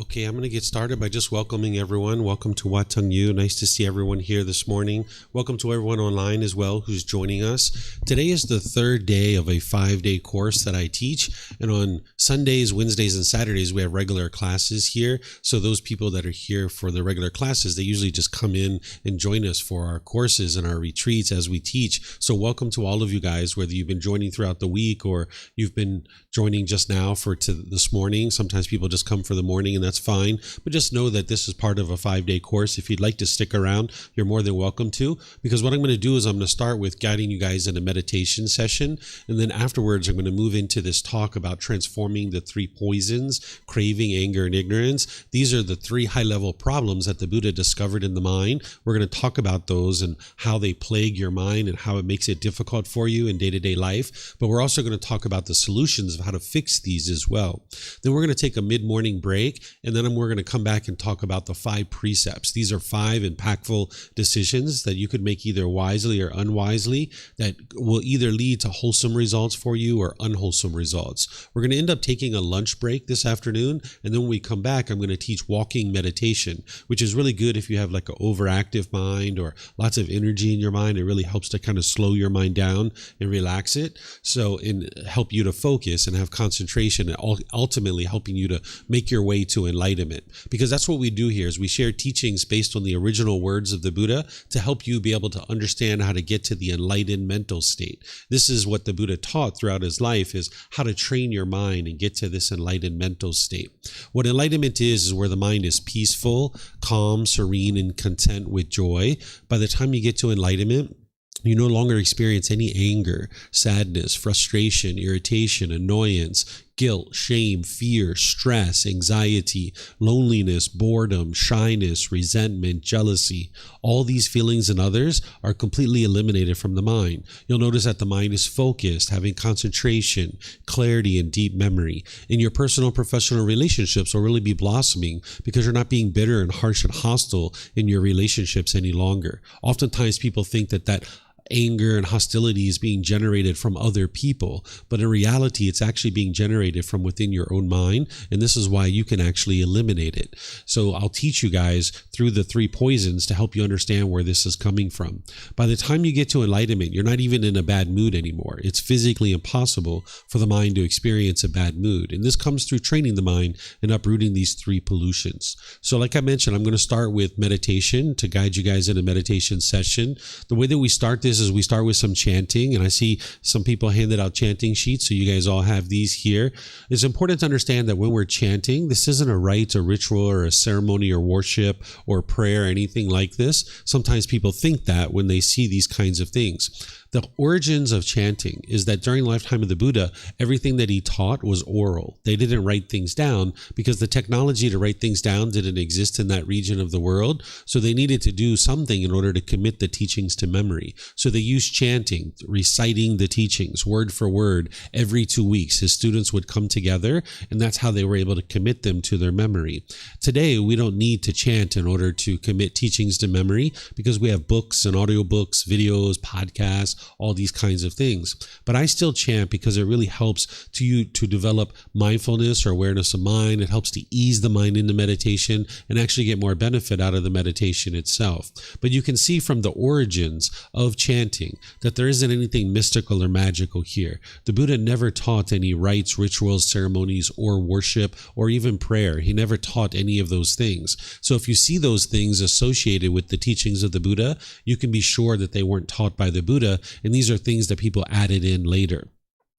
Okay, I'm going to get started by just welcoming everyone. Welcome to Watang Yu. Nice to see everyone here this morning. Welcome to everyone online as well who's joining us. Today is the third day of a 5-day course that I teach. And on Sundays, Wednesdays, and Saturdays, we have regular classes here. So those people that are here for the regular classes, they usually just come in and join us for our courses and our retreats as we teach. So welcome to all of you guys, whether you've been joining throughout the week or you've been joining just now to this morning. Sometimes people just come for the morning, and that's fine. But just know that this is part of a 5-day course. If you'd like to stick around, you're more than welcome to, because what I'm going to do is I'm going to start with guiding you guys in a meditation session. And then afterwards, I'm going to move into this talk about transforming the 3 poisons: craving, anger, and ignorance. These are the 3 high-level problems that the Buddha discovered in the mind. We're going to talk about those and how they plague your mind and how it makes it difficult for you in day-to-day life. But we're also going to talk about the solutions of how to fix these as well. Then we're going to take a mid-morning break, and then we're going to come back and talk about the 5 precepts. These are 5 impactful decisions that you could make either wisely or unwisely that will either lead to wholesome results for you or unwholesome results. We're going to end up taking a lunch break this afternoon, and then when we come back, I'm going to teach walking meditation, which is really good if you have like an overactive mind or lots of energy in your mind. It really helps to kind of slow your mind down and relax it, and help you to focus and have concentration, and ultimately helping you to make your way to enlightenment. Because that's what we do here, is we share teachings based on the original words of the Buddha to help you be able to understand how to get to the enlightened mental state. This is what the Buddha taught throughout his life, is how to train your mind and get to this enlightened mental state. What enlightenment is where the mind is peaceful, calm, serene, and content with joy. By the time you get to enlightenment, you no longer experience any anger, sadness, frustration, irritation, annoyance, guilt, shame, fear, stress, anxiety, loneliness, boredom, shyness, resentment, jealousy. All these feelings and others are completely eliminated from the mind. You'll notice that the mind is focused, having concentration, clarity, and deep memory. And your personal and professional relationships will really be blossoming because you're not being bitter and harsh and hostile in your relationships any longer. Oftentimes people think that anger and hostility is being generated from other people, but in reality, it's actually being generated from within your own mind, and this is why you can actually eliminate it. So I'll teach you guys through the 3 poisons to help you understand where this is coming from. By the time you get to enlightenment, you're not even in a bad mood anymore. It's physically impossible for the mind to experience a bad mood, and this comes through training the mind and uprooting these 3 pollutions. So like I mentioned, I'm going to start with meditation to guide you guys in a meditation session. The way that we start this is we start with some chanting, and I see some people handed out chanting sheets, so you guys all have these here. It's important to understand that when we're chanting, this isn't a rite or ritual or a ceremony or worship or prayer or anything like this. Sometimes people think that when they see these kinds of things. The origins of chanting is that during the lifetime of the Buddha, everything that he taught was oral. They didn't write things down because the technology to write things down didn't exist in that region of the world. So they needed to do something in order to commit the teachings to memory. So they used chanting, reciting the teachings word for word every 2 weeks. His students would come together, and that's how they were able to commit them to their memory. Today, we don't need to chant in order to commit teachings to memory because we have books and audiobooks, videos, podcasts, all these kinds of things. But I still chant because it really helps you to develop mindfulness or awareness of mind. It helps to ease the mind into meditation and actually get more benefit out of the meditation itself. But you can see from the origins of chanting that there isn't anything mystical or magical here. The Buddha never taught any rites, rituals, ceremonies, or worship, or even prayer. He never taught any of those things. So if you see those things associated with the teachings of the Buddha, you can be sure that they weren't taught by the Buddha, and these are things that people added in later.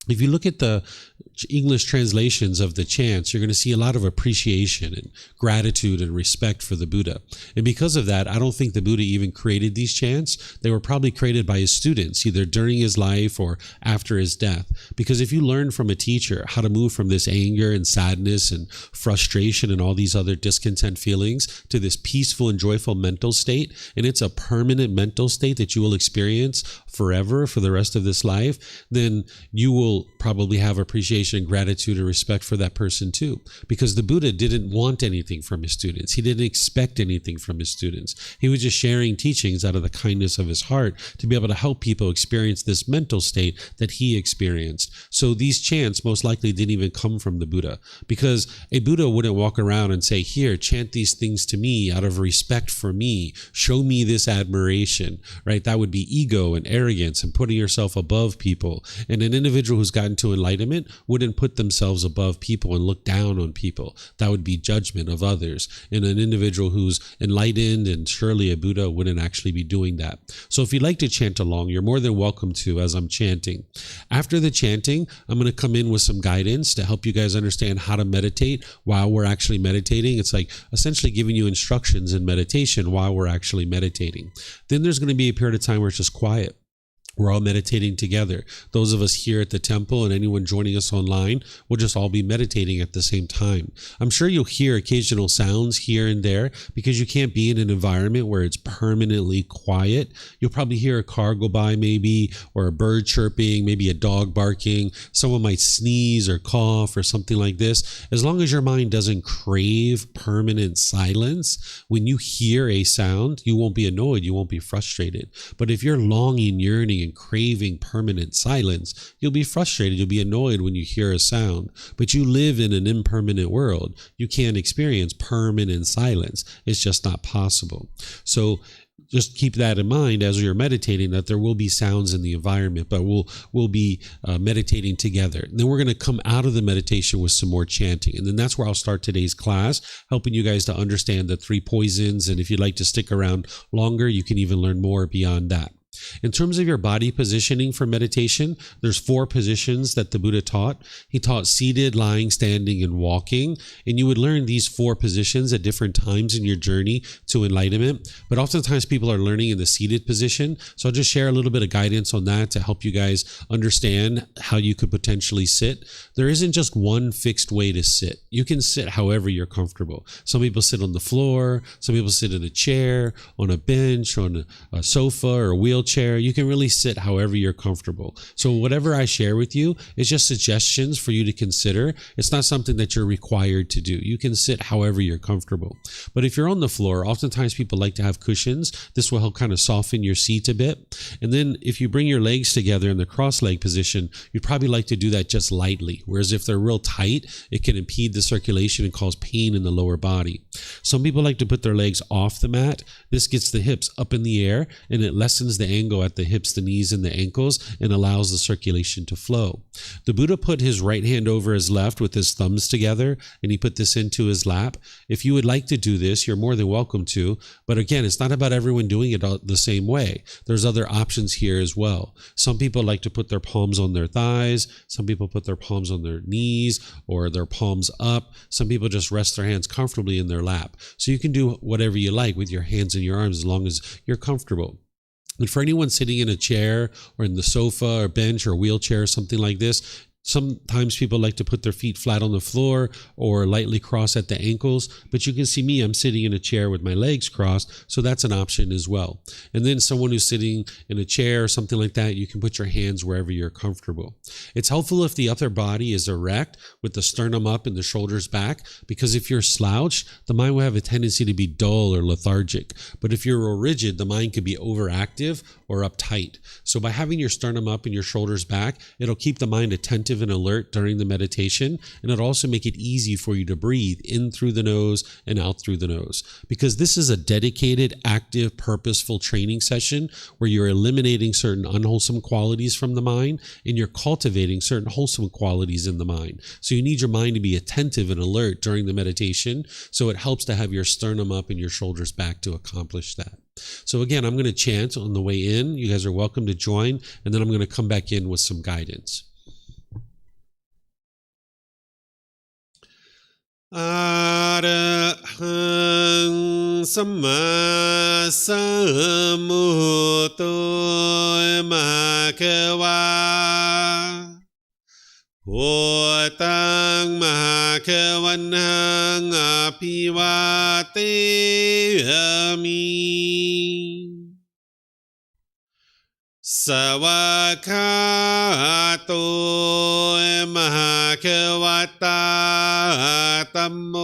If you look at the English translations of the chants, you're going to see a lot of appreciation and gratitude and respect for the Buddha. And because of that, I don't think the Buddha even created these chants. They were probably created by his students, either during his life or after his death. Because if you learn from a teacher how to move from this anger and sadness and frustration and all these other discontent feelings to this peaceful and joyful mental state, and it's a permanent mental state that you will experience forever for the rest of this life, then you will will probably have appreciation and gratitude and respect for that person too, because the Buddha didn't want anything from his students. He didn't expect anything from his students. He was just sharing teachings out of the kindness of his heart to be able to help people experience this mental state that he experienced. So these chants most likely didn't even come from the Buddha, because a Buddha wouldn't walk around and say, here, chant these things to me out of respect for me. Show me this admiration, right? That would be ego and arrogance and putting yourself above people. And an individual who's gotten to enlightenment wouldn't put themselves above people and look down on people. That would be judgment of others. And an individual who's enlightened and surely a Buddha wouldn't actually be doing that. So if you'd like to chant along, you're more than welcome to as I'm chanting. After the chanting, I'm going to come in with some guidance to help you guys understand how to meditate while we're actually meditating. It's like essentially giving you instructions in meditation while we're actually meditating. Then there's going to be a period of time where it's just quiet. We're all meditating together. Those of us here at the temple and anyone joining us online will just all be meditating at the same time. I'm sure you'll hear occasional sounds here and there because you can't be in an environment where it's permanently quiet. You'll probably hear a car go by maybe, or a bird chirping, maybe a dog barking. Someone might sneeze or cough or something like this. As long as your mind doesn't crave permanent silence, when you hear a sound, you won't be annoyed, you won't be frustrated. But if you're longing, yearning, and craving permanent silence, you'll be frustrated, you'll be annoyed when you hear a sound. But you live in an impermanent world. You can't experience permanent silence. It's just not possible. So just keep that in mind as you're meditating, that there will be sounds in the environment, but we'll be meditating together. And then we're going to come out of the meditation with some more chanting. And then that's where I'll start today's class, helping you guys to understand the 3 poisons. And if you'd like to stick around longer, you can even learn more beyond that. In terms of your body positioning for meditation, there's 4 positions that the Buddha taught. He taught seated, lying, standing, and walking. And you would learn these 4 positions at different times in your journey to enlightenment. But oftentimes people are learning in the seated position. So I'll just share a little bit of guidance on that to help you guys understand how you could potentially sit. There isn't just one fixed way to sit. You can sit however you're comfortable. Some people sit on the floor. Some people sit in a chair, on a bench, on a sofa or a wheelchair. You can really sit however you're comfortable. So whatever I share with you is just suggestions for you to consider. It's not something that you're required to do. You can sit however you're comfortable. But if you're on the floor, oftentimes people like to have cushions. This will help kind of soften your seat a bit. And then if you bring your legs together in the cross-leg position, you'd probably like to do that just lightly. Whereas if they're real tight, it can impede the circulation and cause pain in the lower body. Some people like to put their legs off the mat. This gets the hips up in the air and it lessens the angle at the hips, the knees, and the ankles and allows the circulation to flow. The Buddha put his right hand over his left with his thumbs together and he put this into his lap. If you would like to do this, you're more than welcome to. But again, it's not about everyone doing it the same way. There's other options here as well. Some people like to put their palms on their thighs. Some people put their palms on their knees or their palms up. Some people just rest their hands comfortably in their lap. So you can do whatever you like with your hands and your arms as long as you're comfortable. And for anyone sitting in a chair or in the sofa or bench or wheelchair or something like this, sometimes people like to put their feet flat on the floor or lightly cross at the ankles. But you can see me, I'm sitting in a chair with my legs crossed. So that's an option as well. And then someone who's sitting in a chair or something like that, you can put your hands wherever you're comfortable. It's helpful if the upper body is erect with the sternum up and the shoulders back, because if you're slouched, the mind will have a tendency to be dull or lethargic. But if you're rigid, the mind could be overactive or uptight. So by having your sternum up and your shoulders back, it'll keep the mind attentive and alert during the meditation, and it'll also make it easy for you to breathe in through the nose and out through the nose, because this is a dedicated, active, purposeful training session where you're eliminating certain unwholesome qualities from the mind and you're cultivating certain wholesome qualities in the mind. So you need your mind to be attentive and alert during the meditation, so it helps to have your sternum up and your shoulders back to accomplish that. So again, I'm going to chant on the way in. You guys are welcome to join, and then I'm going to come back in with some guidance. Arahang Samma Sambuddho Bhagava Bhutang Bhagavanang Apivateyami สวากขาโตมหาเขวัตตาธัมโม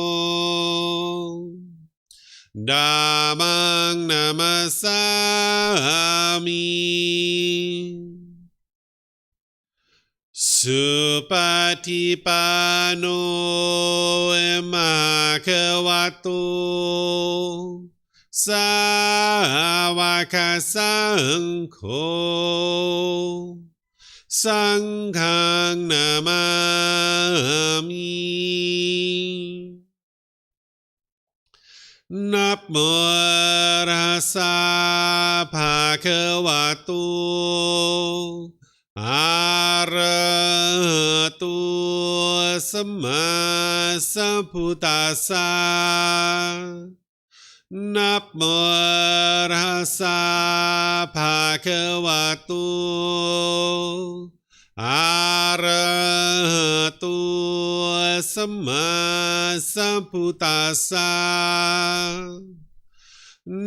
ธัมมังนามัสสามิสุปฏิปันโนมหาเขวัตโตสาวกสังโฆสังฆังนามามินับโมรัสสะภะคะวะโตอะระหะโตสัมมาสัมพุทธัสสะนับโมรัสสะภะคะวะโตอะระหะโตสัมมาสัมพุทธัสสะ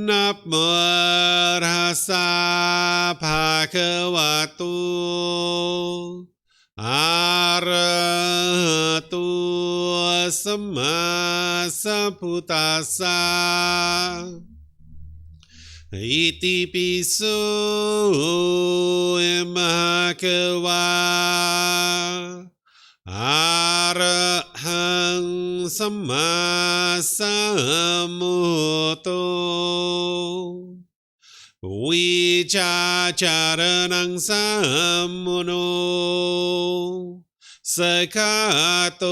นับโมรัสสะภะคะวะโตอะระหะโตสัมมาสัมพุทธัสสะอิติปิโสมหะเขวะอะระหังสัมมาสัมพุทโธวิชาจารนังสัมมุโนสกขาโต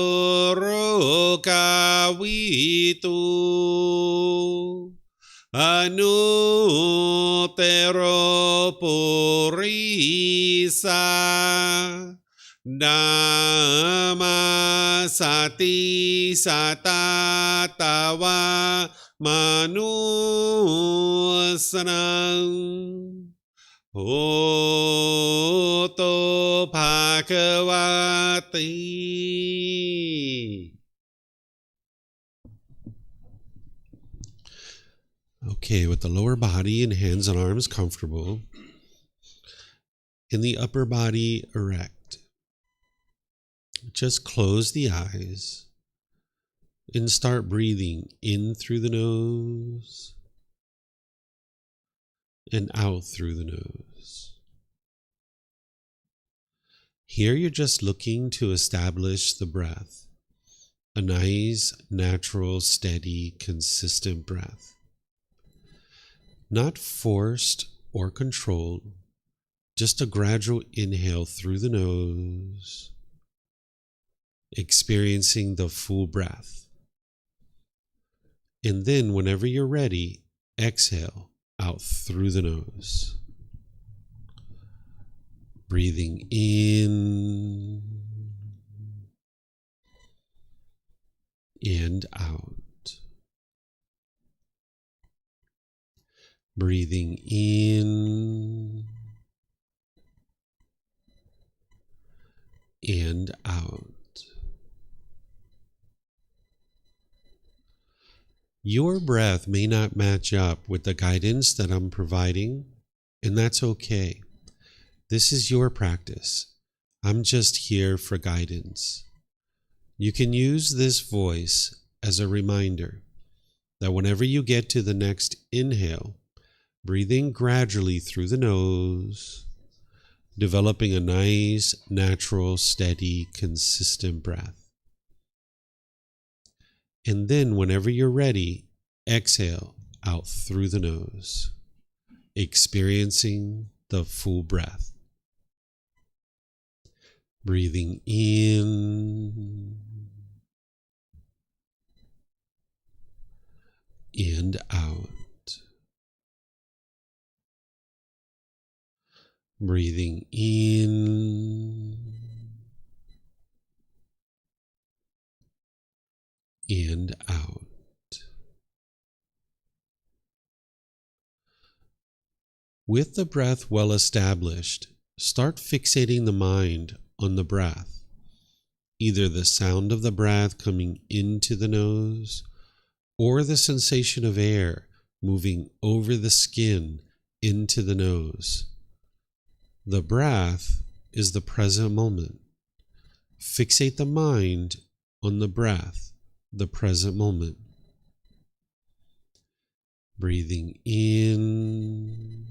โรกาวิตุอนุเตโรปุริสาดัมมาสติสัตตาตาวามนุสนังโหโตภะคะวะติ Okay, with the lower body and hands and arms comfortable, and the upper body erect, just close the eyes and start breathing in through the nose and out through the nose. Here you're just looking to establish the breath, a nice, natural, steady, consistent breath. Not forced or controlled, just a gradual inhale through the nose, experiencing the full breath. And then whenever you're ready, exhale out through the nose. Breathing in and out. Breathing in and out. Your breath may not match up with the guidance that I'm providing, and that's okay. This is your practice. I'm just here for guidance. You can use this voice as a reminder that whenever you get to the next inhale, breathing gradually through the nose, developing a nice, natural, steady, consistent breath. And then whenever you're ready, exhale out through the nose, experiencing the full breath. Breathing in and out. Breathing in and out. With the breath well established, start fixating the mind on the breath, either the sound of the breath coming into the nose or the sensation of air moving over the skin into the nose. The breath is the present moment. Fixate the mind on the breath, the present moment. Breathing in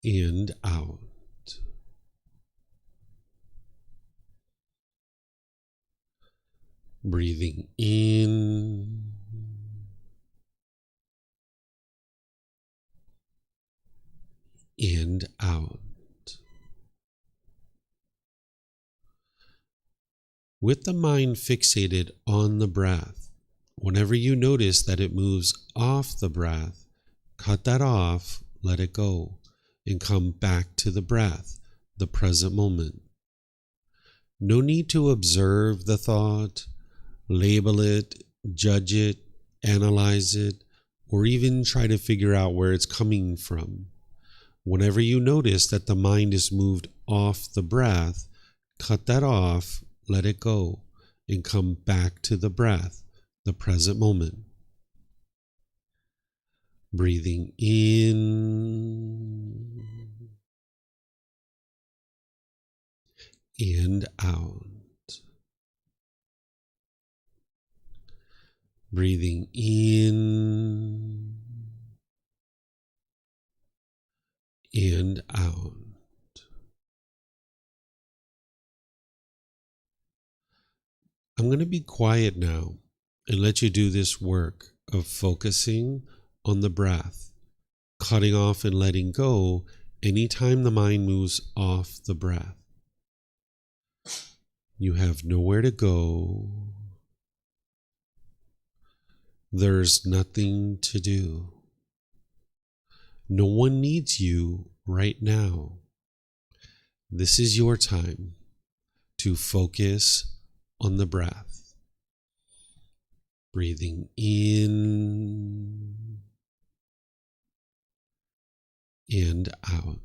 and out. Breathing in and out. With the mind fixated on the breath, whenever you notice that it moves off the breath, cut that off, let it go, and come back to the breath, the present moment. No need to observe the thought, label it, judge it, analyze it, or even try to figure out where it's coming from. Whenever you notice that the mind is moved off the breath, cut that off, let it go, and come back to the breath, the present moment. Breathing in and out. Breathing in and out. I'm going to be quiet now and let you do this work of focusing on the breath, cutting off and letting go anytime the mind moves off the breath. You have nowhere to go. There's nothing to do. No one needs you right now. This is your time to focus on the breath. Breathing in and out.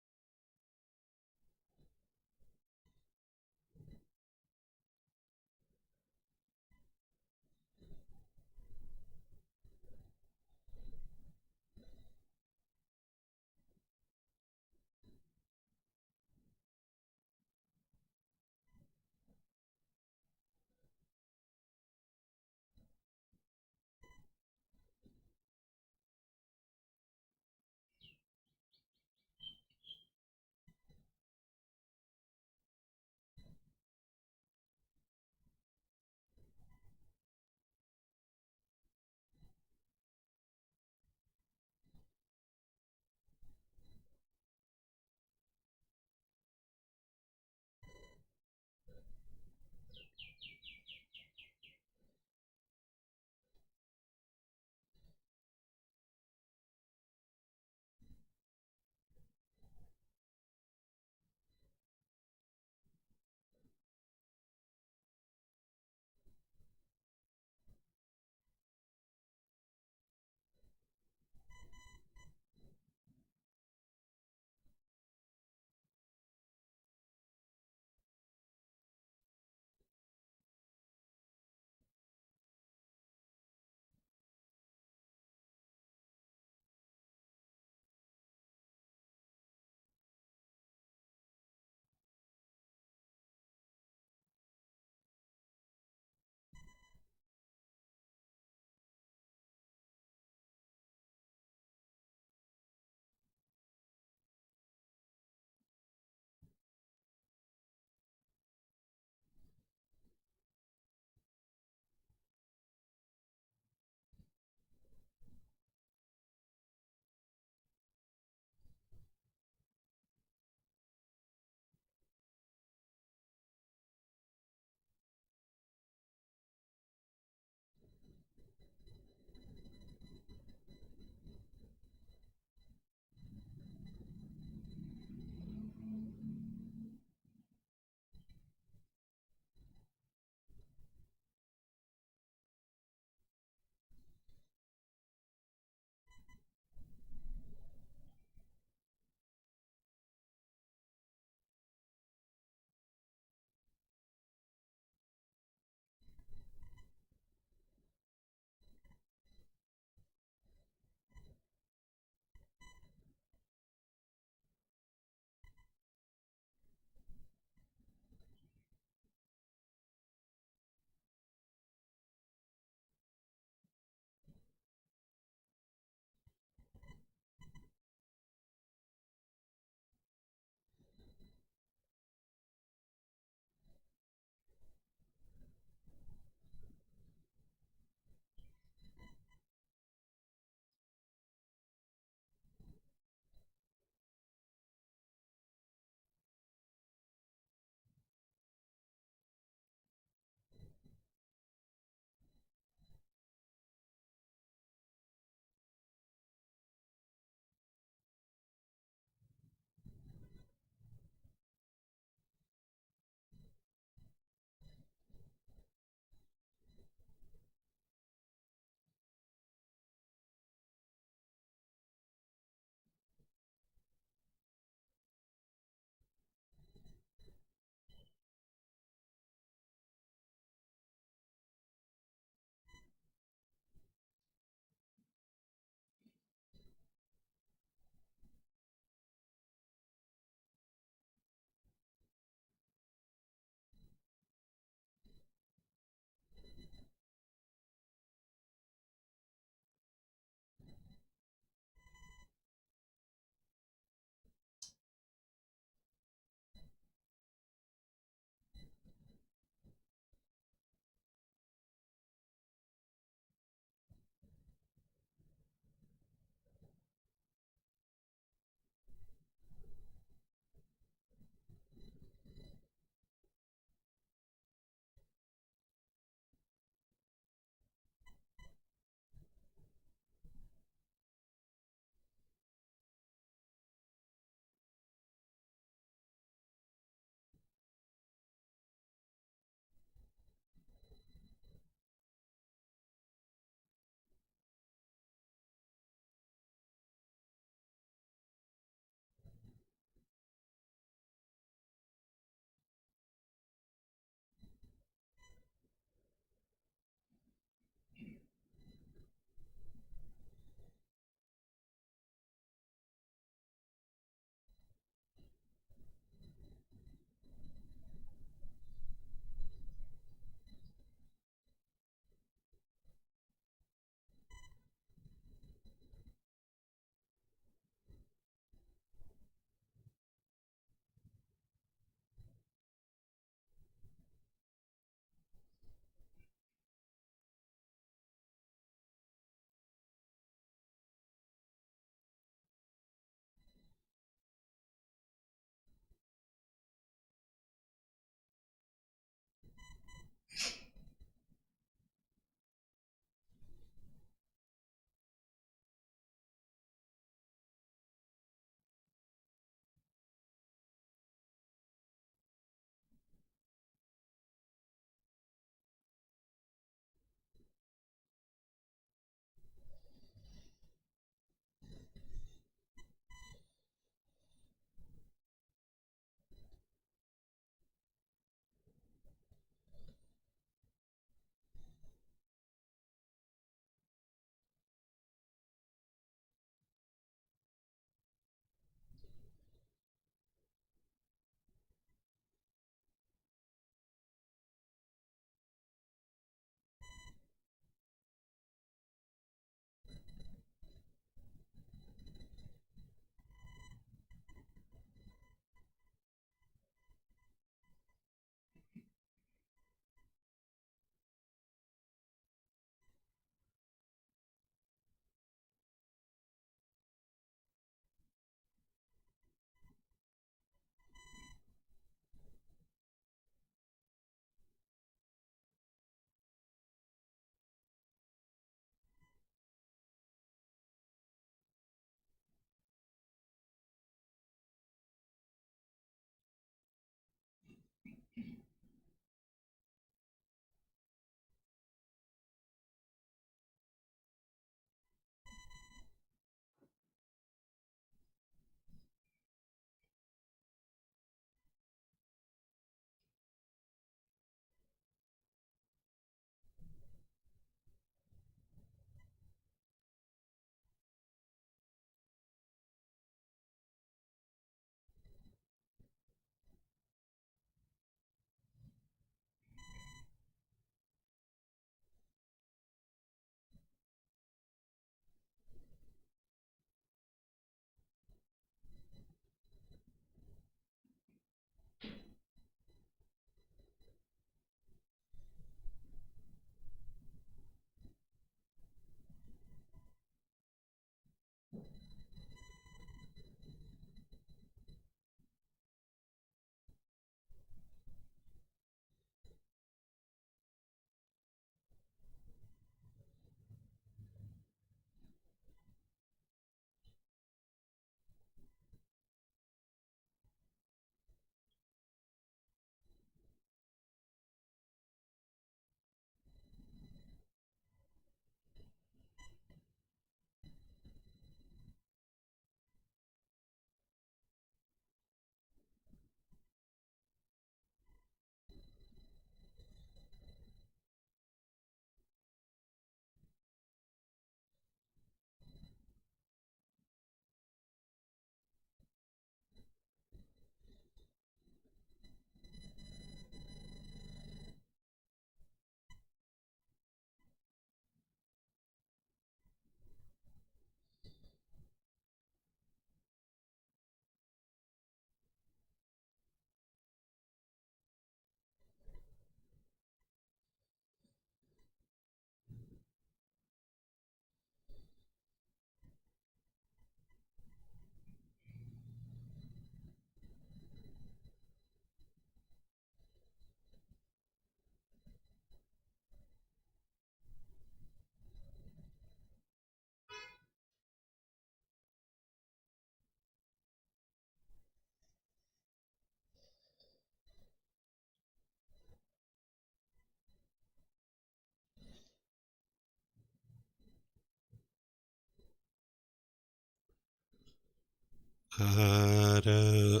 Arahang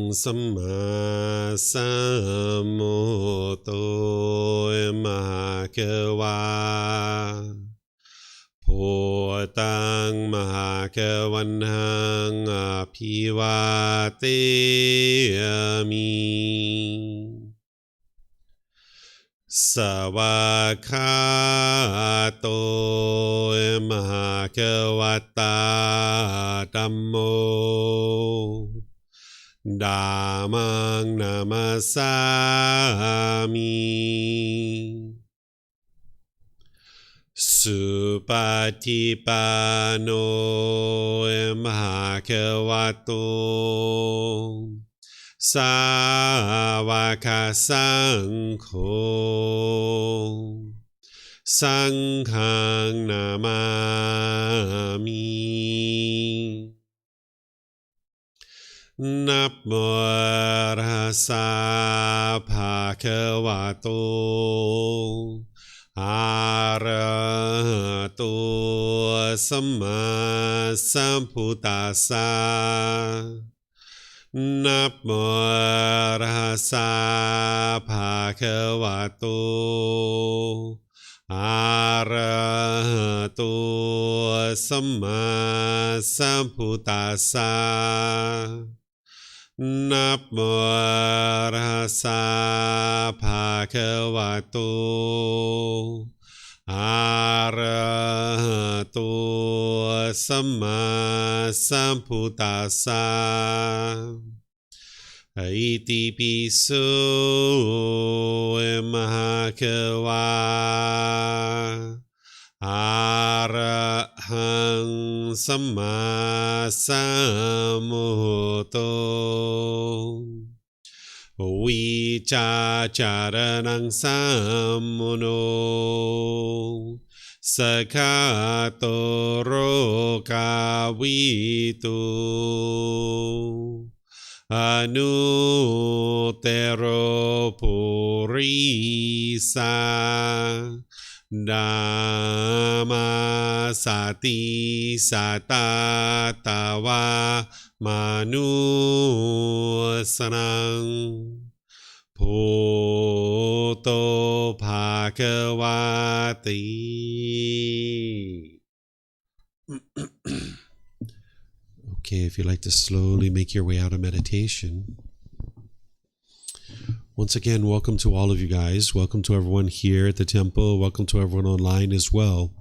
Samma Sambuddho Mahakawa Potang Mahakavanhang Apivateyami Savakato Mahakavata Dhammo Dhammang Namasami Supatipano Mahakavato Savaka Sangho Sanghang Namami Namo Rasa Bhagavato Arahato Samma Sambuddhassa Namo Rasa Bhagavato Arahato Samma Sambuddhassa Namo Rasa Bhagavato Arahato Samma Sambuddhassa Iti piso Mahakawa Arahang Samma Sambuddho Vicacaranang Sammuno Sakato Rokavitu Anutero Purisa Dhamma Sati Satatawa Manusanang Poto Bhagavati. Okay, if you'd like to slowly make your way out of meditation. Once again, welcome to all of you guys. Welcome to everyone here at the temple. Welcome to everyone online as well.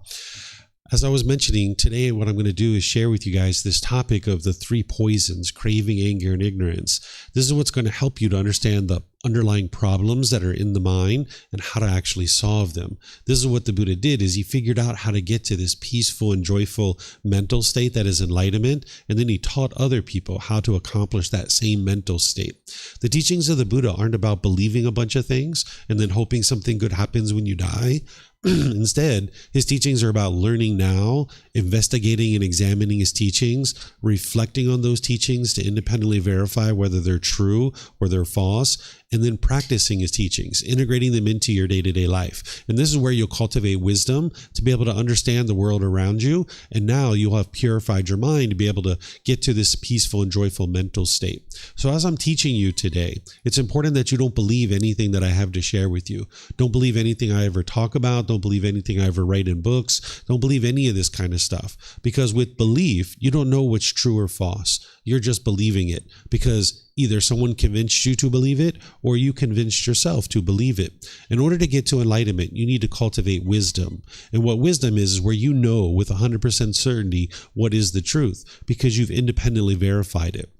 As I was mentioning, today what I'm going to do is share with you guys this topic of the three poisons, craving, anger, and ignorance. This is what's going to help you to understand the underlying problems that are in the mind and how to actually solve them. This is what the Buddha did, is he figured out how to get to this peaceful and joyful mental state that is enlightenment, and then he taught other people how to accomplish that same mental state. The teachings of the Buddha aren't about believing a bunch of things and then hoping something good happens when you die. Instead, his teachings are about learning now, investigating and examining his teachings, reflecting on those teachings to independently verify whether they're true or they're false, and then practicing his teachings, integrating them into your day-to-day life. And this is where you'll cultivate wisdom to be able to understand the world around you. And now you'll have purified your mind to be able to get to this peaceful and joyful mental state. So as I'm teaching you today, it's important that you don't believe anything that I have to share with you. Don't believe anything I ever talk about. Don't believe anything I ever write in books. Don't believe any of this kind of stuff. Because with belief, you don't know what's true or false. You're just believing it because either someone convinced you to believe it or you convinced yourself to believe it. In order to get to enlightenment, you need to cultivate wisdom. And what wisdom is where you know with 100% certainty what is the truth because you've independently verified it.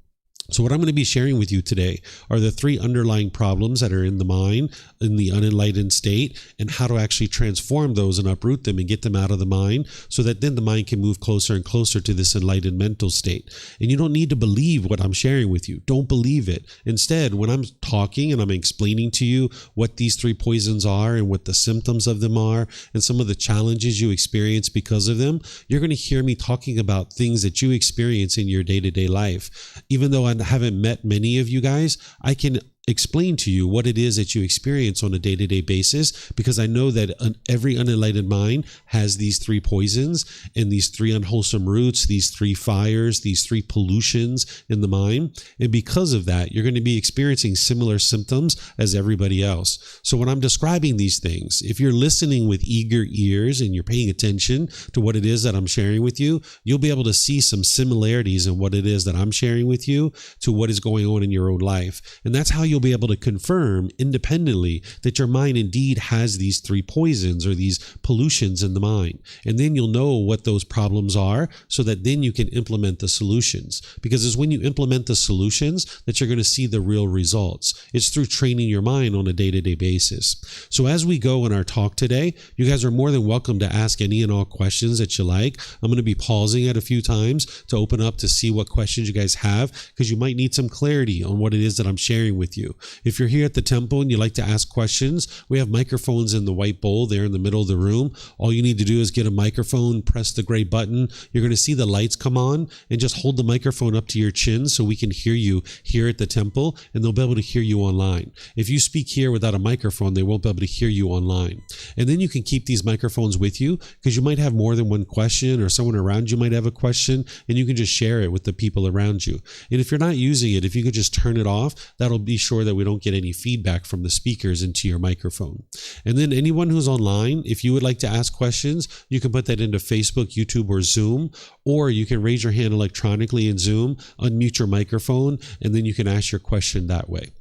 So what I'm going to be sharing with you today are the three underlying problems that are in the mind, in the unenlightened state, and how to actually transform those and uproot them and get them out of the mind so that then the mind can move closer and closer to this enlightened mental state. And you don't need to believe what I'm sharing with you. Don't believe it. Instead, when I'm talking and I'm explaining to you what these three poisons are and what the symptoms of them are and some of the challenges you experience because of them, you're going to hear me talking about things that you experience in your day-to-day life. Even though I haven't met many of you guys, I can explain to you what it is that you experience on a day-to-day basis, because I know that every unenlightened mind has these three poisons and these three unwholesome roots, these three fires, these three pollutions in the mind. And because of that, you're going to be experiencing similar symptoms as everybody else. So when I'm describing these things, if you're listening with eager ears and you're paying attention to what it is that I'm sharing with you, you'll be able to see some similarities in what it is that I'm sharing with you to what is going on in your own life. And that's how you'll be able to confirm independently that your mind indeed has these three poisons or these pollutions in the mind. And then you'll know what those problems are, so that then you can implement the solutions. Because it's when you implement the solutions that you're going to see the real results. It's through training your mind on a day-to-day basis. So as we go in our talk today, you guys are more than welcome to ask any and all questions that you like. I'm going to be pausing it a few times to open up to see what questions you guys have, because you might need some clarity on what it is that I'm sharing with you. If you're here at the temple and you like to ask questions, we have microphones in the white bowl there in the middle of the room. All you need to do is get a microphone, press the gray button. You're going to see the lights come on, and just hold the microphone up to your chin so we can hear you here at the temple, and they'll be able to hear you online. If you speak here without a microphone, they won't be able to hear you online. And then you can keep these microphones with you, because you might have more than one question, or someone around you might have a question, and you can just share it with the people around you. And if you're not using it, if you could just turn it off, that'll be sure that we don't get any feedback from the speakers into your microphone. And then anyone who's online, if you would like to ask questions, you can put that into Facebook, YouTube, or Zoom, or you can raise your hand electronically in Zoom, unmute your microphone, and then you can ask your question that way.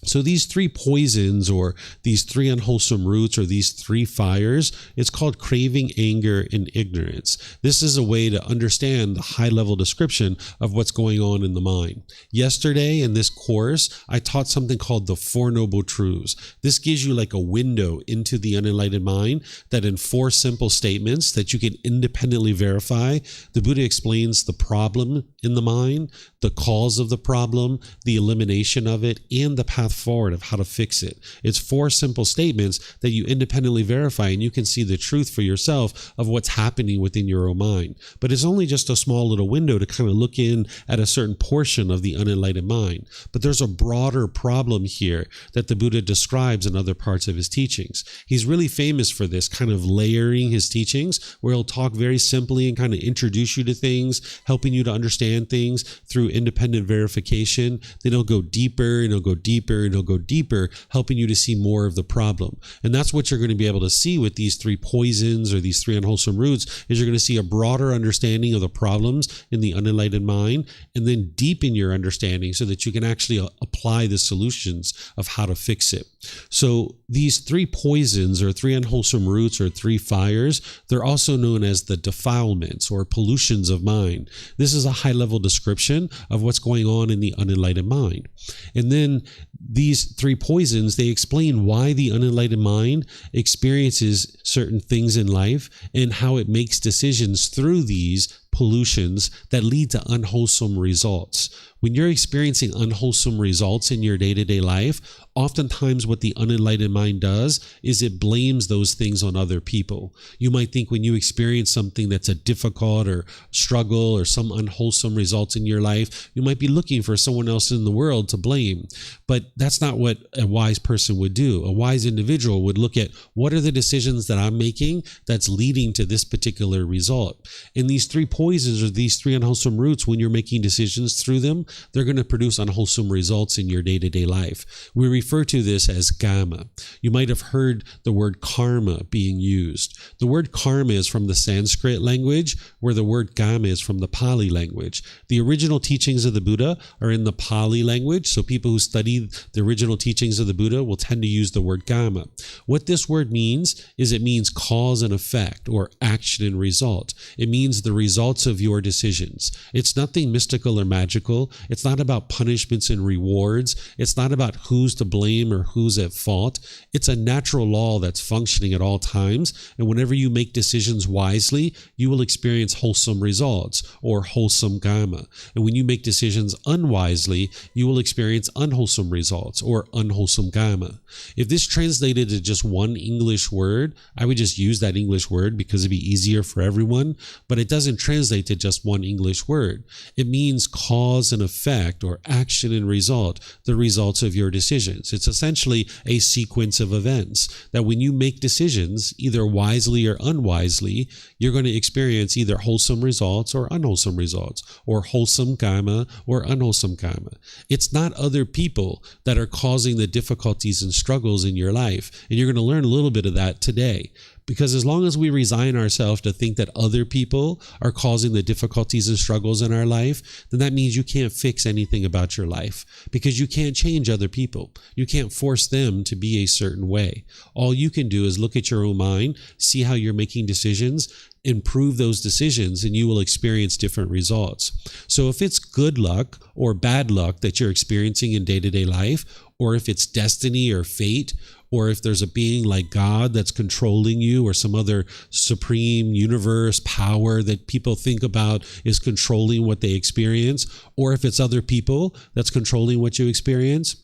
So these three poisons, or these three unwholesome roots, or these three fires, it's called craving, anger, and ignorance. This is a way to understand the high-level description of what's going on in the mind. Yesterday in this course, I taught something called the Four Noble Truths. This gives you like a window into the unenlightened mind that in four simple statements that you can independently verify, the Buddha explains the problem in the mind, the cause of the problem, the elimination of it, and the path forward of how to fix it. It's four simple statements that you independently verify, and you can see the truth for yourself of what's happening within your own mind. But it's only just a small little window to kind of look in at a certain portion of the unenlightened mind. But there's a broader problem here that the Buddha describes in other parts of his teachings. He's really famous for this kind of layering his teachings, where he'll talk very simply and kind of introduce you to things, helping you to understand things through independent verification. Then he'll go deeper, and he'll go deeper, and he'll go deeper, helping you to see more of the problem. And that's what you're going to be able to see with these three poisons, or these three unwholesome roots, is you're going to see a broader understanding of the problems in the unenlightened mind, and then deepen your understanding so that you can actually apply the solutions of how to fix it. So these three poisons, or three unwholesome roots, or three fires, they're also known as the defilements or pollutions of mind. This is a high-level description of what's going on in the unenlightened mind. And then these three poisons, they explain why the unenlightened mind experiences certain things in life, and how it makes decisions through these pollutions that lead to unwholesome results. When you're experiencing unwholesome results in your day-to-day life, oftentimes what the unenlightened mind does is it blames those things on other people. You might think when you experience something that's a difficult or struggle or some unwholesome results in your life, you might be looking for someone else in the world to blame. But that's not what a wise person would do. A wise individual would look at, what are the decisions that I'm making that's leading to this particular result? And these three poisons, or these three unwholesome roots, when you're making decisions through them, they're going to produce unwholesome results in your day-to-day life. We refer to this as karma. You might have heard the word karma being used. The word karma is from the Sanskrit language, where the word karma is from the Pali language. The original teachings of the Buddha are in the Pali language, so people who study the original teachings of the Buddha will tend to use the word karma. What this word means is it means cause and effect, or action and result. It means the results of your decisions. It's nothing mystical or magical. It's not about punishments and rewards. It's not about who's to blame or who's at fault. It's a natural law that's functioning at all times. And whenever you make decisions wisely, you will experience wholesome results, or wholesome karma. And when you make decisions unwisely, you will experience unwholesome results, or unwholesome karma. If this translated to just one English word, I would just use that English word because it'd be easier for everyone. But it doesn't translate to just one English word. It means cause and effect, or action and result, the results of your decisions. It's essentially a sequence of events that when you make decisions, either wisely or unwisely, you're going to experience either wholesome results or unwholesome results, or wholesome karma or unwholesome karma. It's not other people that are causing the difficulties and struggles in your life. And you're going to learn a little bit of that today. Because as long as we resign ourselves to think that other people are causing the difficulties and struggles in our life, then that means you can't fix anything about your life, because you can't change other people. You can't force them to be a certain way. All you can do is look at your own mind, see how you're making decisions, improve those decisions, and you will experience different results. So if it's good luck or bad luck that you're experiencing in day-to-day life, or if it's destiny or fate, or if there's a being like God that's controlling you, or some other supreme universe power that people think about is controlling what they experience, or if it's other people that's controlling what you experience,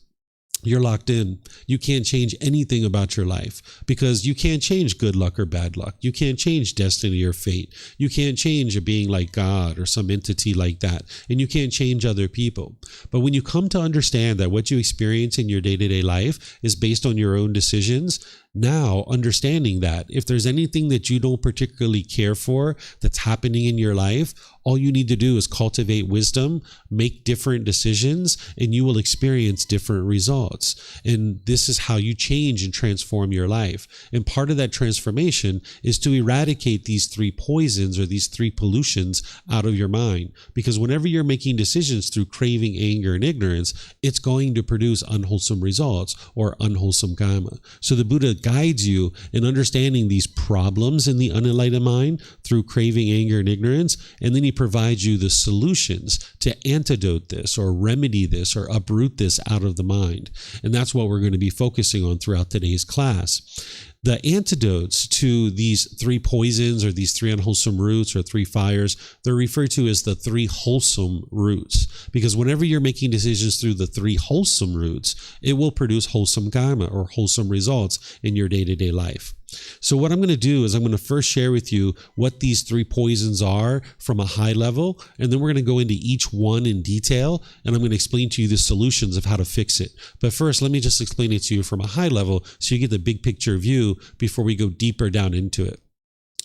you're locked in. You can't change anything about your life, because you can't change good luck or bad luck. You can't change destiny or fate. You can't change a being like God or some entity like that. And you can't change other people. But when you come to understand that what you experience in your day-to-day life is based on your own decisions, now understanding that if there's anything that you don't particularly care for that's happening in your life, all you need to do is cultivate wisdom, make different decisions, and you will experience different results. And this is how you change and transform your life. And part of that transformation is to eradicate these three poisons, or these three pollutions, out of your mind. Because whenever you're making decisions through craving, anger, and ignorance, it's going to produce unwholesome results or unwholesome karma. So the Buddha guides you in understanding these problems in the unenlightened mind through craving, anger, and ignorance, and then he provides you the solutions to antidote this, or remedy this, or uproot this out of the mind. And that's what we're going to be focusing on throughout today's class. The antidotes to these three poisons, or these three unwholesome roots, or three fires, they're referred to as the three wholesome roots. Because whenever you're making decisions through the three wholesome roots, it will produce wholesome karma, or wholesome results in your day-to-day life. So what I'm going to do is I'm going to first share with you what these three poisons are from a high level, and then we're going to go into each one in detail, and I'm going to explain to you the solutions of how to fix it. But first, let me just explain it to you from a high level so you get the big picture view before we go deeper down into it.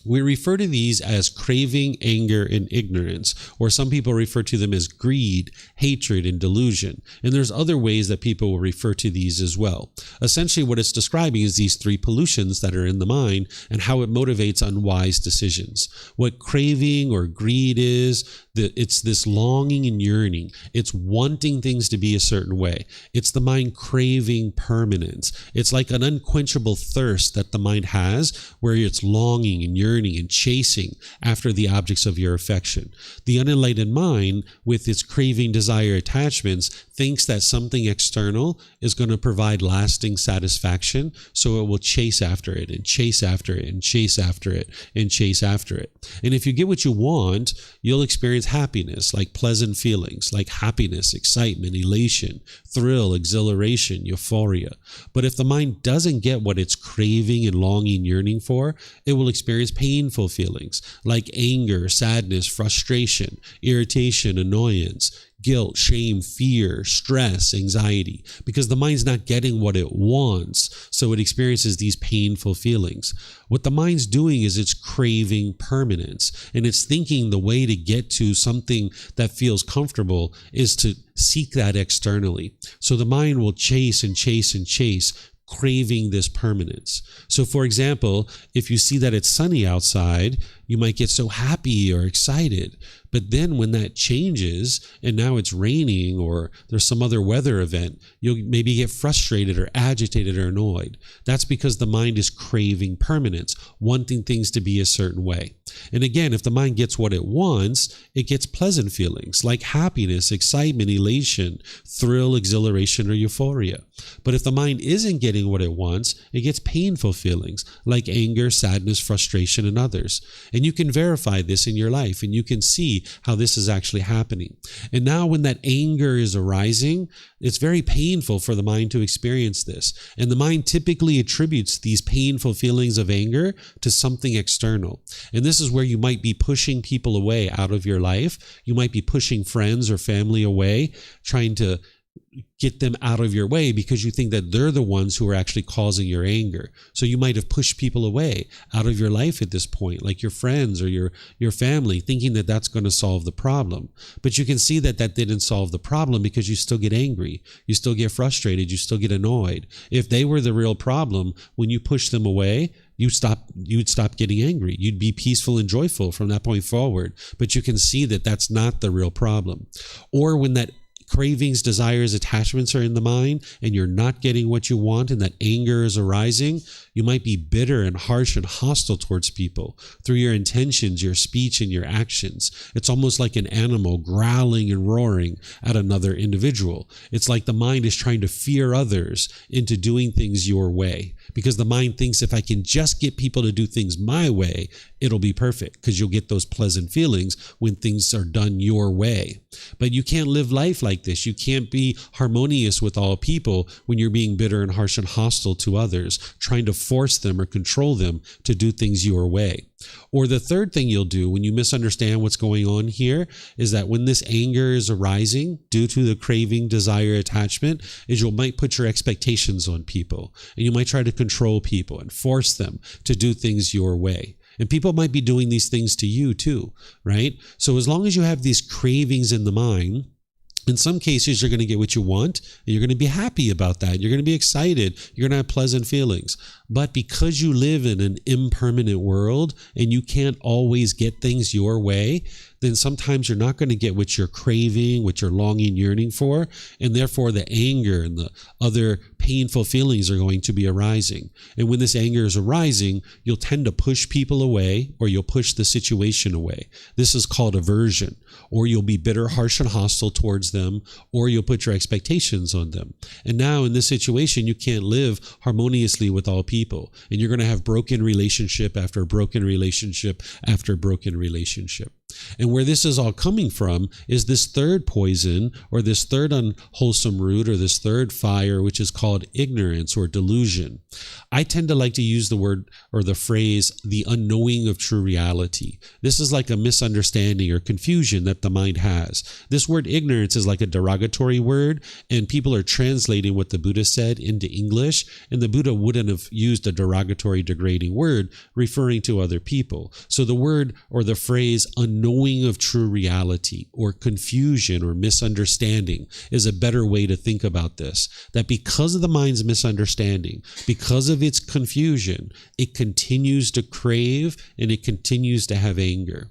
We refer to these as craving, anger, and ignorance, or some people refer to them as greed, hatred, and delusion. And there's other ways that people will refer to these as well. Essentially, what it's describing is these three pollutions that are in the mind and how it motivates unwise decisions. What craving or greed is, it's this longing and yearning. It's wanting things to be a certain way. It's the mind craving permanence. It's like an unquenchable thirst that the mind has, where it's longing and yearning and chasing after the objects of your affection. The unenlightened mind, with its craving, desire, attachments, thinks that something external is going to provide lasting satisfaction, so it will chase after it and chase after it and chase after it and chase after it. And if you get what you want, you'll experience happiness, like pleasant feelings, like happiness, excitement, elation, thrill, exhilaration, euphoria. But if the mind doesn't get what it's craving and longing, yearning for, it will experience painful feelings like anger, sadness, frustration, irritation, annoyance, guilt, shame, fear, stress, anxiety, because the mind's not getting what it wants, so it experiences these painful feelings. What the mind's doing is it's craving permanence, and it's thinking the way to get to something that feels comfortable is to seek that externally. So the mind will chase and chase and chase, craving this permanence. So for example, if you see that it's sunny outside, you might get so happy or excited. But then when that changes and now it's raining or there's some other weather event, you'll maybe get frustrated or agitated or annoyed. That's because the mind is craving permanence, wanting things to be a certain way. And again, if the mind gets what it wants, it gets pleasant feelings like happiness, excitement, elation, thrill, exhilaration, or euphoria. But if the mind isn't getting what it wants, it gets painful feelings like anger, sadness, frustration, and others. And you can verify this in your life, and you can see how this is actually happening. And now when that anger is arising, it's very painful for the mind to experience this. And the mind typically attributes these painful feelings of anger to something external. And this this is where you might be pushing people away out of your life. You might be pushing friends or family away, trying to get them out of your way because you think that they're the ones who are actually causing your anger. So you might have pushed people away out of your life at this point, like your friends or your family, thinking that that's going to solve the problem. But you can see that that didn't solve the problem because you still get angry. You still get frustrated. You still get annoyed. If they were the real problem, when you push them away, you'd stop getting angry. You'd be peaceful and joyful from that point forward. But you can see that that's not the real problem. Or when that cravings, desires, attachments are in the mind and you're not getting what you want and that anger is arising, you might be bitter and harsh and hostile towards people through your intentions, your speech, and your actions. It's almost like an animal growling and roaring at another individual. It's like the mind is trying to fear others into doing things your way, because the mind thinks if I can just get people to do things my way, it'll be perfect, because you'll get those pleasant feelings when things are done your way. But you can't live life like this. You can't be harmonious with all people when you're being bitter and harsh and hostile to others, trying to force them or control them to do things your way. Or the third thing you'll do when you misunderstand what's going on here is that when this anger is arising due to the craving, desire, attachment, is you might put your expectations on people, and you might try to control people and force them to do things your way. And people might be doing these things to you too, right? So as long as you have these cravings in the mind, in some cases, you're going to get what you want, and you're going to be happy about that. You're going to be excited. You're going to have pleasant feelings. But because you live in an impermanent world and you can't always get things your way, then sometimes you're not going to get what you're craving, what you're longing, yearning for, and therefore the anger and the other painful feelings are going to be arising. And when this anger is arising, you'll tend to push people away, or you'll push the situation away. This is called aversion. Or you'll be bitter, harsh, and hostile towards them, or you'll put your expectations on them. And now in this situation, you can't live harmoniously with all people. And you're going to have broken relationship after broken relationship after broken relationship. And where this is all coming from is this third poison, or this third unwholesome root, or this third fire, which is called ignorance or delusion. I tend to like to use the word or the phrase, the unknowing of true reality. This is like a misunderstanding or confusion that the mind has. This word ignorance is like a derogatory word, and people are translating what the Buddha said into English, and the Buddha wouldn't have used a derogatory, degrading word referring to other people. So the word or the phrase unknowing of true reality, or confusion or misunderstanding, is a better way to think about this. That because of the mind's misunderstanding, because of its confusion, it continues to crave and it continues to have anger.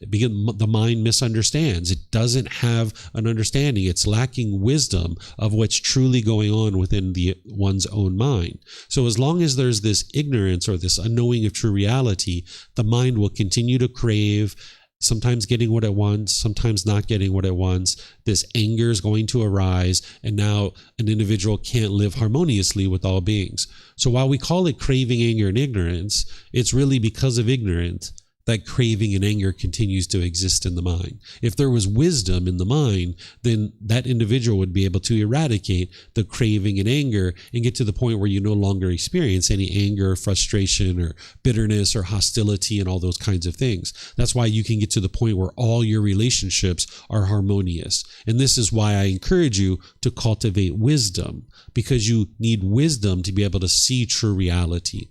Because the mind misunderstands. It doesn't have an understanding. It's lacking wisdom of what's truly going on within one's own mind. So as long as there's this ignorance or this unknowing of true reality, the mind will continue to crave, sometimes getting what it wants, sometimes not getting what it wants. This anger is going to arise, and now an individual can't live harmoniously with all beings. So while we call it craving, anger, and ignorance, it's really because of ignorance that craving and anger continues to exist in the mind. If there was wisdom in the mind, then that individual would be able to eradicate the craving and anger and get to the point where you no longer experience any anger, frustration, or bitterness, or hostility, and all those kinds of things. That's why you can get to the point where all your relationships are harmonious. And this is why I encourage you to cultivate wisdom, because you need wisdom to be able to see true reality.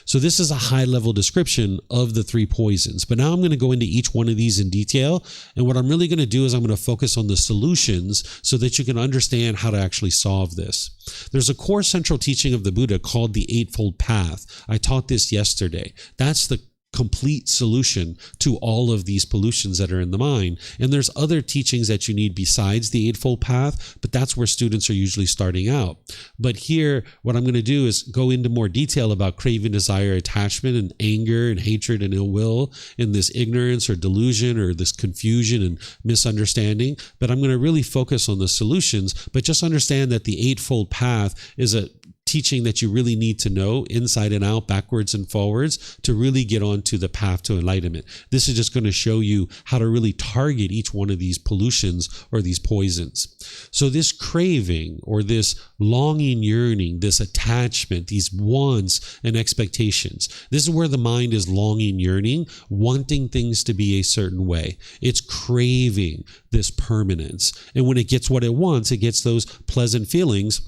So this is a high-level description of the three poisons. But now I'm going to go into each one of these in detail. And what I'm really going to do is I'm going to focus on the solutions so that you can understand how to actually solve this. There's a core central teaching of the Buddha called the Eightfold Path. I taught this yesterday. That's the complete solution to all of these pollutions that are in the mind. And there's other teachings that you need besides the Eightfold Path, but that's where students are usually starting out. But here, what I'm going to do is go into more detail about craving, desire, attachment, and anger, and hatred, and ill will, and this ignorance or delusion, or this confusion and misunderstanding. But I'm going to really focus on the solutions, but just understand that the Eightfold Path is a teaching that you really need to know inside and out, backwards and forwards, to really get onto the path to enlightenment. This is just going to show you how to really target each one of these pollutions or these poisons. So this craving or this longing, yearning, this attachment, these wants and expectations, this is where the mind is longing, yearning, wanting things to be a certain way. It's craving this permanence. And when it gets what it wants, it gets those pleasant feelings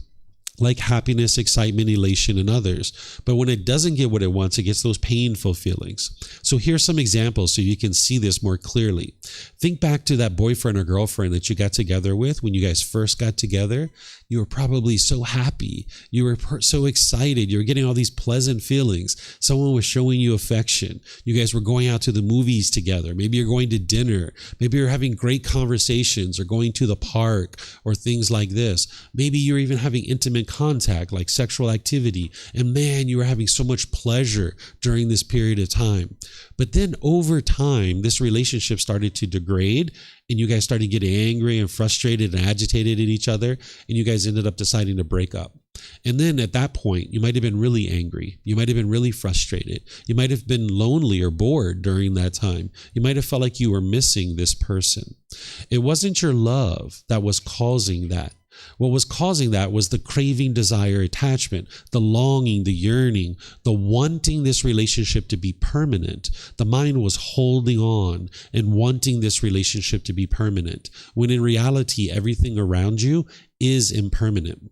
like happiness, excitement, elation, and others. But when it doesn't get what it wants, it gets those painful feelings. So here's some examples so you can see this more clearly. Think back to that boyfriend or girlfriend that you got together with when you guys first got together. You were probably so happy. You were so excited. You were getting all these pleasant feelings. Someone was showing you affection. You guys were going out to the movies together. Maybe you're going to dinner. Maybe you're having great conversations or going to the park or things like this. Maybe you're even having intimate contact, like sexual activity. And man, you were having so much pleasure during this period of time. But then over time, this relationship started to degrade, and you guys started getting angry and frustrated and agitated at each other, and you guys ended up deciding to break up. And then at that point, you might have been really angry. You might have been really frustrated. You might have been lonely or bored during that time. You might have felt like you were missing this person. It wasn't your love that was causing that. What was causing that was the craving, desire, attachment, the longing, the yearning, the wanting this relationship to be permanent. The mind was holding on and wanting this relationship to be permanent, when in reality, everything around you is impermanent.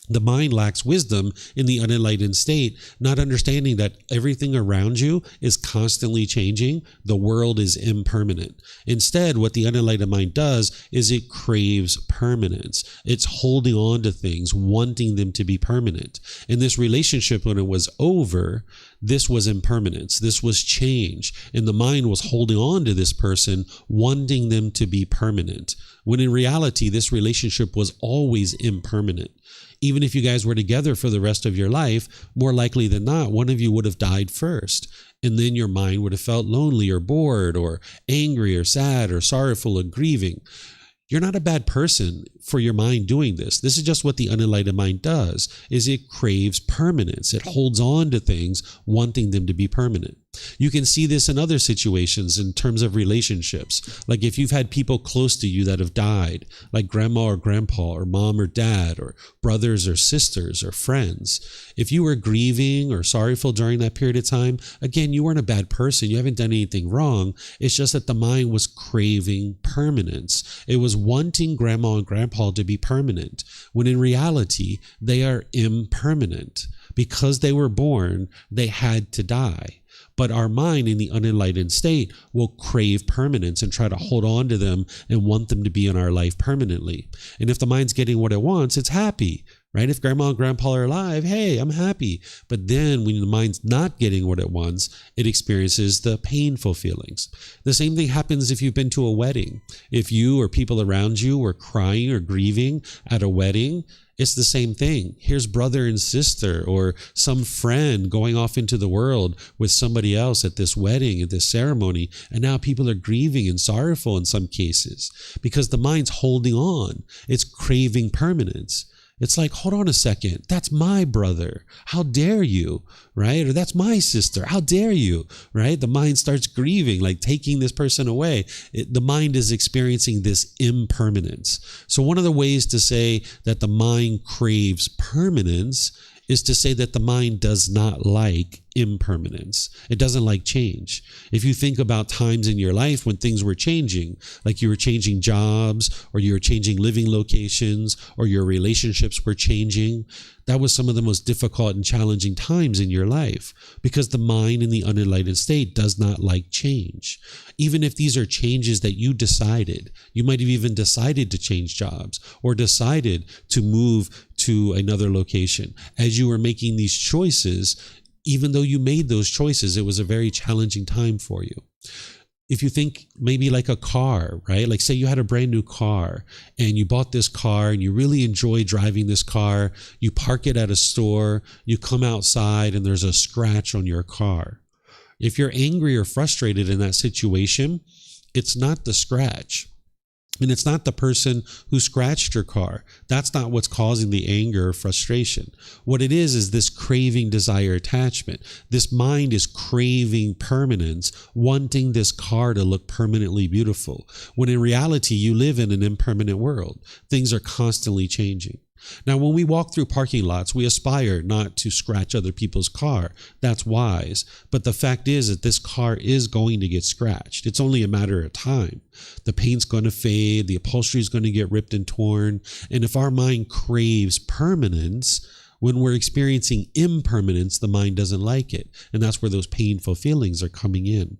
The mind lacks wisdom in the unenlightened state, not understanding that everything around you is constantly changing. The world is impermanent. Instead, what the unenlightened mind does is it craves permanence. It's holding on to things, wanting them to be permanent. In this relationship, when it was over, this was impermanence. This was change. And the mind was holding on to this person, wanting them to be permanent, when in reality, this relationship was always impermanent. Even if you guys were together for the rest of your life, more likely than not, one of you would have died first. And then your mind would have felt lonely or bored or angry or sad or sorrowful or grieving. You're not a bad person for your mind doing this. This is just what the unenlightened mind does, is it craves permanence. It holds on to things, wanting them to be permanent. You can see this in other situations in terms of relationships. Like if you've had people close to you that have died, like grandma or grandpa or mom or dad or brothers or sisters or friends. If you were grieving or sorrowful during that period of time, again, you weren't a bad person. You haven't done anything wrong. It's just that the mind was craving permanence. It was wanting grandma and grandpa to be permanent, when in reality, they are impermanent. Because they were born, they had to die. But our mind in the unenlightened state will crave permanence and try to hold on to them and want them to be in our life permanently. And if the mind's getting what it wants, it's happy, right? If grandma and grandpa are alive, hey, I'm happy. But then when the mind's not getting what it wants, it experiences the painful feelings. The same thing happens if you've been to a wedding. If you or people around you were crying or grieving at a wedding, it's the same thing. Here's brother and sister or some friend going off into the world with somebody else at this wedding, at this ceremony, and now people are grieving and sorrowful in some cases because the mind's holding on. It's craving permanence. It's like, hold on a second, that's my brother. How dare you, right? Or that's my sister. How dare you, right? The mind starts grieving, like taking this person away. The mind is experiencing this impermanence. So one of the ways to say that the mind craves permanence is to say that the mind does not like impermanence. It doesn't like change. If you think about times in your life when things were changing, like you were changing jobs or you were changing living locations or your relationships were changing, that was some of the most difficult and challenging times in your life because the mind in the unenlightened state does not like change. Even if these are changes that you decided, you might have even decided to change jobs or decided to move to another location. As you were making these choices, even though you made those choices, it was a very challenging time for you. If you think maybe like a car, right? Like say you had a brand new car and you bought this car and you really enjoy driving this car. You park it at a store, you come outside and there's a scratch on your car. If you're angry or frustrated in that situation, it's not the scratch. And it's not the person who scratched your car. That's not what's causing the anger or frustration. What it is this craving, desire, attachment. This mind is craving permanence, wanting this car to look permanently beautiful, when in reality, you live in an impermanent world. Things are constantly changing. Now, when we walk through parking lots, we aspire not to scratch other people's car. That's wise. But the fact is that this car is going to get scratched. It's only a matter of time. The paint's going to fade. The upholstery is going to get ripped and torn. And if our mind craves permanence, when we're experiencing impermanence, the mind doesn't like it. And that's where those painful feelings are coming in.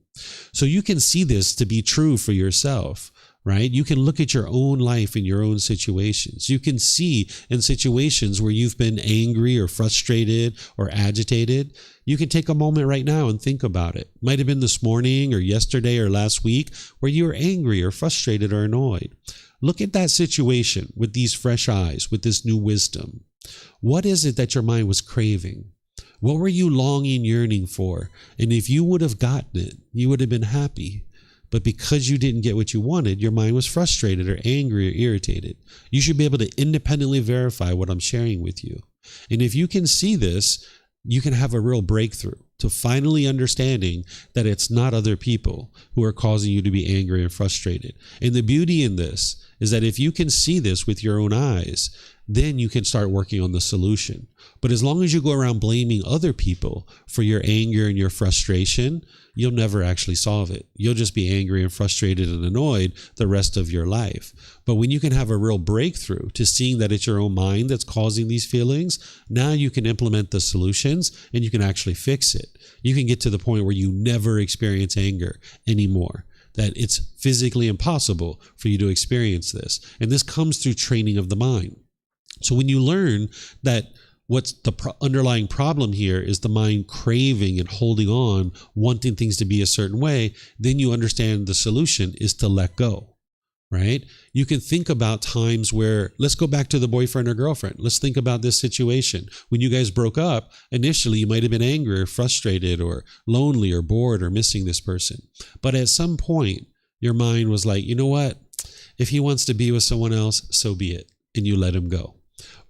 So you can see this to be true for yourself. Right? You can look at your own life and your own situations. You can see in situations where you've been angry or frustrated or agitated, you can take a moment right now and think about it. Might have been this morning or yesterday or last week where you were angry or frustrated or annoyed. Look at that situation with these fresh eyes, with this new wisdom. What is it that your mind was craving? What were you longing, yearning for? And if you would have gotten it, you would have been happy. But because you didn't get what you wanted, your mind was frustrated or angry or irritated. You should be able to independently verify what I'm sharing with you. And if you can see this, you can have a real breakthrough to finally understanding that it's not other people who are causing you to be angry and frustrated. And the beauty in this is that if you can see this with your own eyes, then you can start working on the solution. But as long as you go around blaming other people for your anger and your frustration, you'll never actually solve it. You'll just be angry and frustrated and annoyed the rest of your life. But when you can have a real breakthrough to seeing that it's your own mind that's causing these feelings, now you can implement the solutions and you can actually fix it. You can get to the point where you never experience anger anymore, that it's physically impossible for you to experience this. And this comes through training of the mind. So when you learn that what's the underlying problem here is the mind craving and holding on, wanting things to be a certain way, then you understand the solution is to let go, right? You can think about times where, let's go back to the boyfriend or girlfriend. Let's think about this situation. When you guys broke up, initially you might have been angry or frustrated or lonely or bored or missing this person. But at some point, your mind was like, you know what? If he wants to be with someone else, so be it. And you let him go.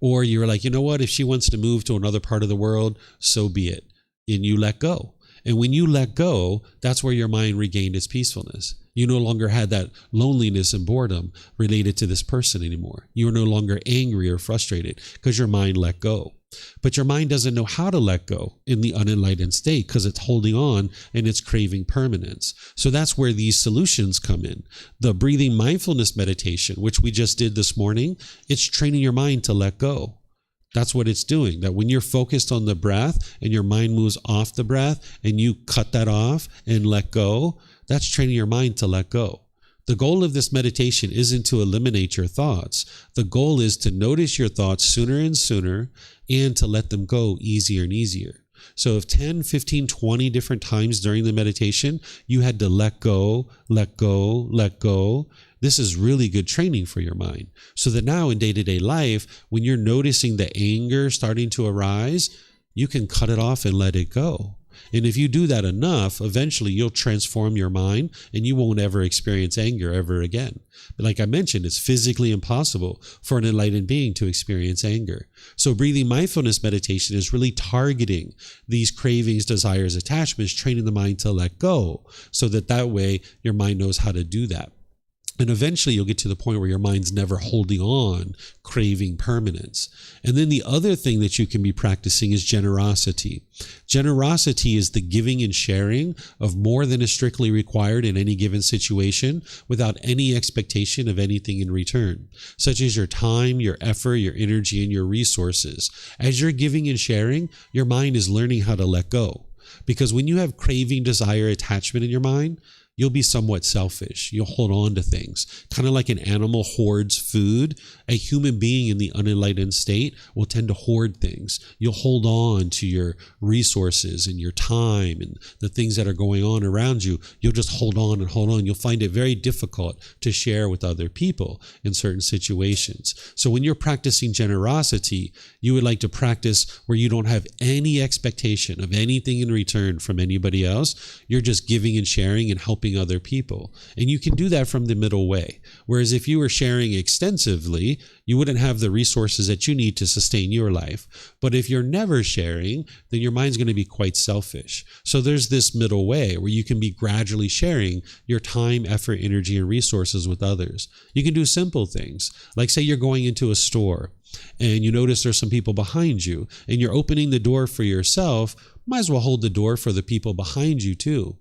Or you're like, you know what, if she wants to move to another part of the world, so be it. And you let go. And when you let go, that's where your mind regained its peacefulness. You no longer had that loneliness and boredom related to this person anymore. You are no longer angry or frustrated because your mind let go. But your mind doesn't know how to let go in the unenlightened state because it's holding on and it's craving permanence. So that's where these solutions come in. The breathing mindfulness meditation, which we just did this morning, it's training your mind to let go. That's what it's doing. That when you're focused on the breath and your mind moves off the breath and you cut that off and let go, that's training your mind to let go. The goal of this meditation isn't to eliminate your thoughts. The goal is to notice your thoughts sooner and sooner and to let them go easier and easier. So if 10, 15, 20 different times during the meditation, you had to let go, let go, let go, this is really good training for your mind. So that now in day-to-day life, when you're noticing the anger starting to arise, you can cut it off and let it go. And if you do that enough, eventually you'll transform your mind and you won't ever experience anger ever again. But like I mentioned, it's physically impossible for an enlightened being to experience anger. So breathing mindfulness meditation is really targeting these cravings, desires, attachments, training the mind to let go so that way your mind knows how to do that. And eventually you'll get to the point where your mind's never holding on, craving permanence. And then the other thing that you can be practicing is generosity. Generosity is the giving and sharing of more than is strictly required in any given situation without any expectation of anything in return, such as your time, your effort, your energy, and your resources. As you're giving and sharing, your mind is learning how to let go. Because when you have craving, desire, attachment in your mind, you'll be somewhat selfish. You'll hold on to things. Kind of like an animal hoards food, a human being in the unenlightened state will tend to hoard things. You'll hold on to your resources and your time and the things that are going on around you. You'll just hold on and hold on. You'll find it very difficult to share with other people in certain situations. So when you're practicing generosity, you would like to practice where you don't have any expectation of anything in return from anybody else. You're just giving and sharing and helping helping other people. And you can do that from the middle way. Whereas if you were sharing extensively, you wouldn't have the resources that you need to sustain your life. But if you're never sharing, then your mind's going to be quite selfish. So there's this middle way where you can be gradually sharing your time, effort, energy, and resources with others. You can do simple things. Like say you're going into a store and you notice there's some people behind you and you're opening the door for yourself, might as well hold the door for the people behind you too.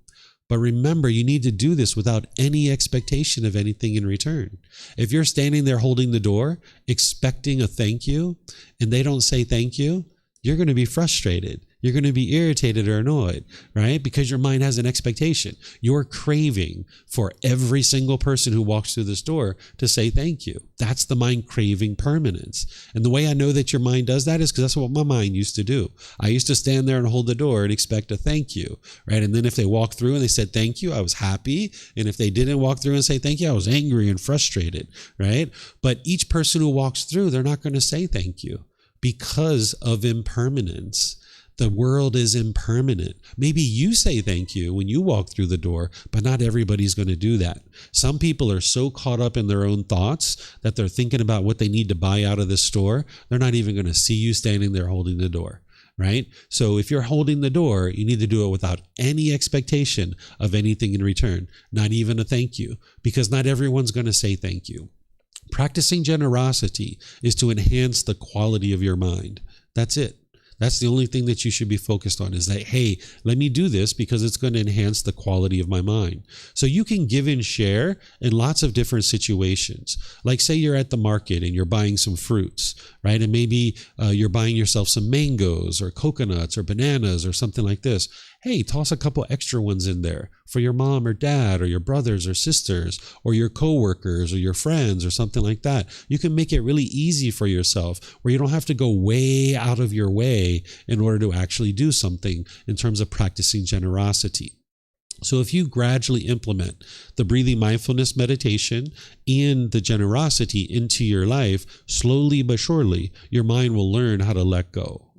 But remember, you need to do this without any expectation of anything in return. If you're standing there holding the door, expecting a thank you, and they don't say thank you, you're going to be frustrated. You're going to be irritated or annoyed, right? Because your mind has an expectation. You're craving for every single person who walks through this door to say thank you. That's the mind craving permanence. And the way I know that your mind does that is because that's what my mind used to do. I used to stand there and hold the door and expect a thank you, right? And then if they walked through and they said thank you, I was happy. And if they didn't walk through and say thank you, I was angry and frustrated, right? But each person who walks through, they're not going to say thank you because of impermanence. The world is impermanent. Maybe you say thank you when you walk through the door, but not everybody's going to do that. Some people are so caught up in their own thoughts that they're thinking about what they need to buy out of the store. They're not even going to see you standing there holding the door, right? So if you're holding the door, you need to do it without any expectation of anything in return, not even a thank you, because not everyone's going to say thank you. Practicing generosity is to enhance the quality of your mind. That's it. That's the only thing that you should be focused on is that, hey, let me do this because it's going to enhance the quality of my mind. So you can give and share in lots of different situations. Like say you're at the market and you're buying some fruits, right? And maybe you're buying yourself some mangoes or coconuts or bananas or something like this. Hey, toss a couple extra ones in there for your mom or dad or your brothers or sisters or your coworkers or your friends or something like that. You can make it really easy for yourself where you don't have to go way out of your way in order to actually do something in terms of practicing generosity. So if you gradually implement the breathing mindfulness meditation and the generosity into your life, slowly but surely, your mind will learn how to let go.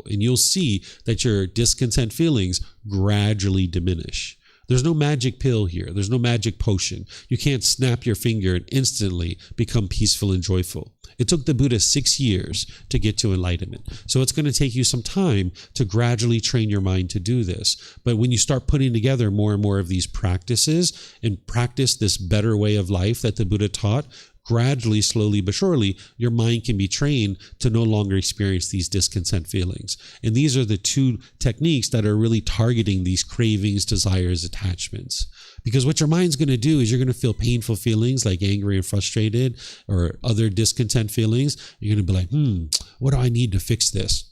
And you'll see that your discontent feelings gradually diminish. There's no magic pill here. There's no magic potion. You can't snap your finger and instantly become peaceful and joyful. It took the Buddha 6 years to get to enlightenment. So it's going to take you some time to gradually train your mind to do this. But when you start putting together more and more of these practices and practice this better way of life that the Buddha taught, gradually, slowly but surely, your mind can be trained to no longer experience these discontent feelings. And these are the two techniques that are really targeting these cravings, desires, attachments. Because what your mind's going to do is you're going to feel painful feelings like angry and frustrated or other discontent feelings. You're going to be like, what do I need to fix this?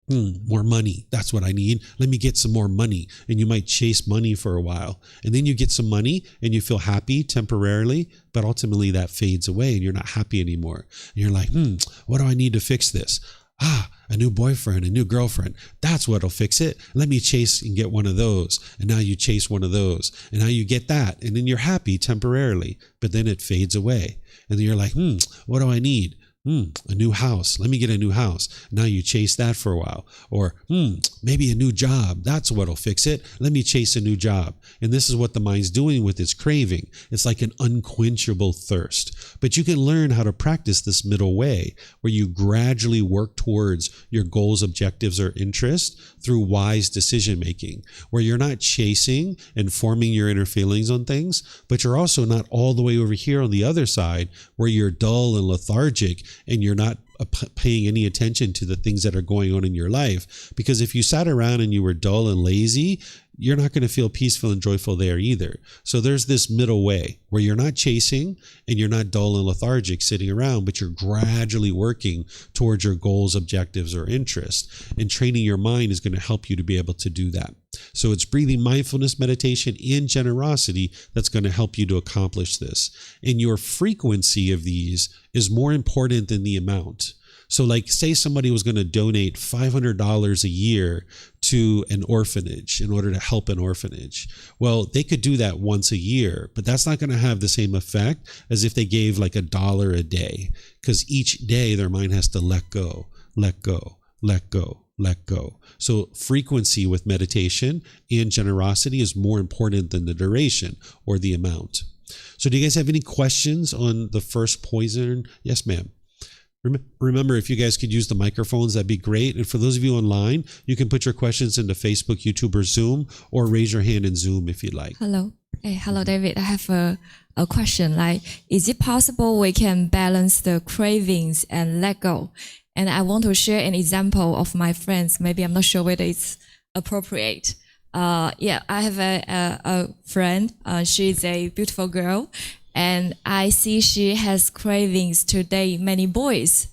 More money. That's what I need. Let me get some more money. And you might chase money for a while. And then you get some money and you feel happy temporarily, but ultimately that fades away and you're not happy anymore. And you're like, what do I need to fix this? A new boyfriend, a new girlfriend. That's what'll fix it. Let me chase and get one of those. And now you chase one of those. And now you get that. And then you're happy temporarily, but then it fades away. And then you're like, what do I need? A new house. Let me get a new house. Now you chase that for a while. Or, maybe a new job. That's what'll fix it. Let me chase a new job. And this is what the mind's doing with its craving. It's like an unquenchable thirst. But you can learn how to practice this middle way where you gradually work towards your goals, objectives, or interests through wise decision making, where you're not chasing and forming your inner feelings on things, but you're also not all the way over here on the other side where you're dull and lethargic and you're not paying any attention to the things that are going on in your life. Because if you sat around and you were dull and lazy, you're not going to feel peaceful and joyful there either. So there's this middle way where you're not chasing and you're not dull and lethargic sitting around, but you're gradually working towards your goals, objectives, or interests. And training your mind is going to help you to be able to do that. So it's breathing mindfulness meditation and generosity that's going to help you to accomplish this. And your frequency of these is more important than the amount. So like say somebody was going to donate $500 a year to an orphanage in order to help an orphanage. Well, they could do that once a year, but that's not going to have the same effect as if they gave like $1 a day, because each day their mind has to let go, let go, let go, let go. So frequency with meditation and generosity is more important than the duration or the amount. So do you guys have any questions on the first poison? Yes, ma'am. Remember, if you guys could use the microphones, that'd be great. And for those of you online, you can put your questions into Facebook, YouTube, or Zoom, or raise your hand in Zoom if you'd like. Hello. Hey, hello, David. I have a question. Like, is it possible we can balance the cravings and let go? And I want to share an example of my friends. Maybe I'm not sure whether it's appropriate. I have a friend. She's a beautiful girl. And I see she has cravings to date many boys.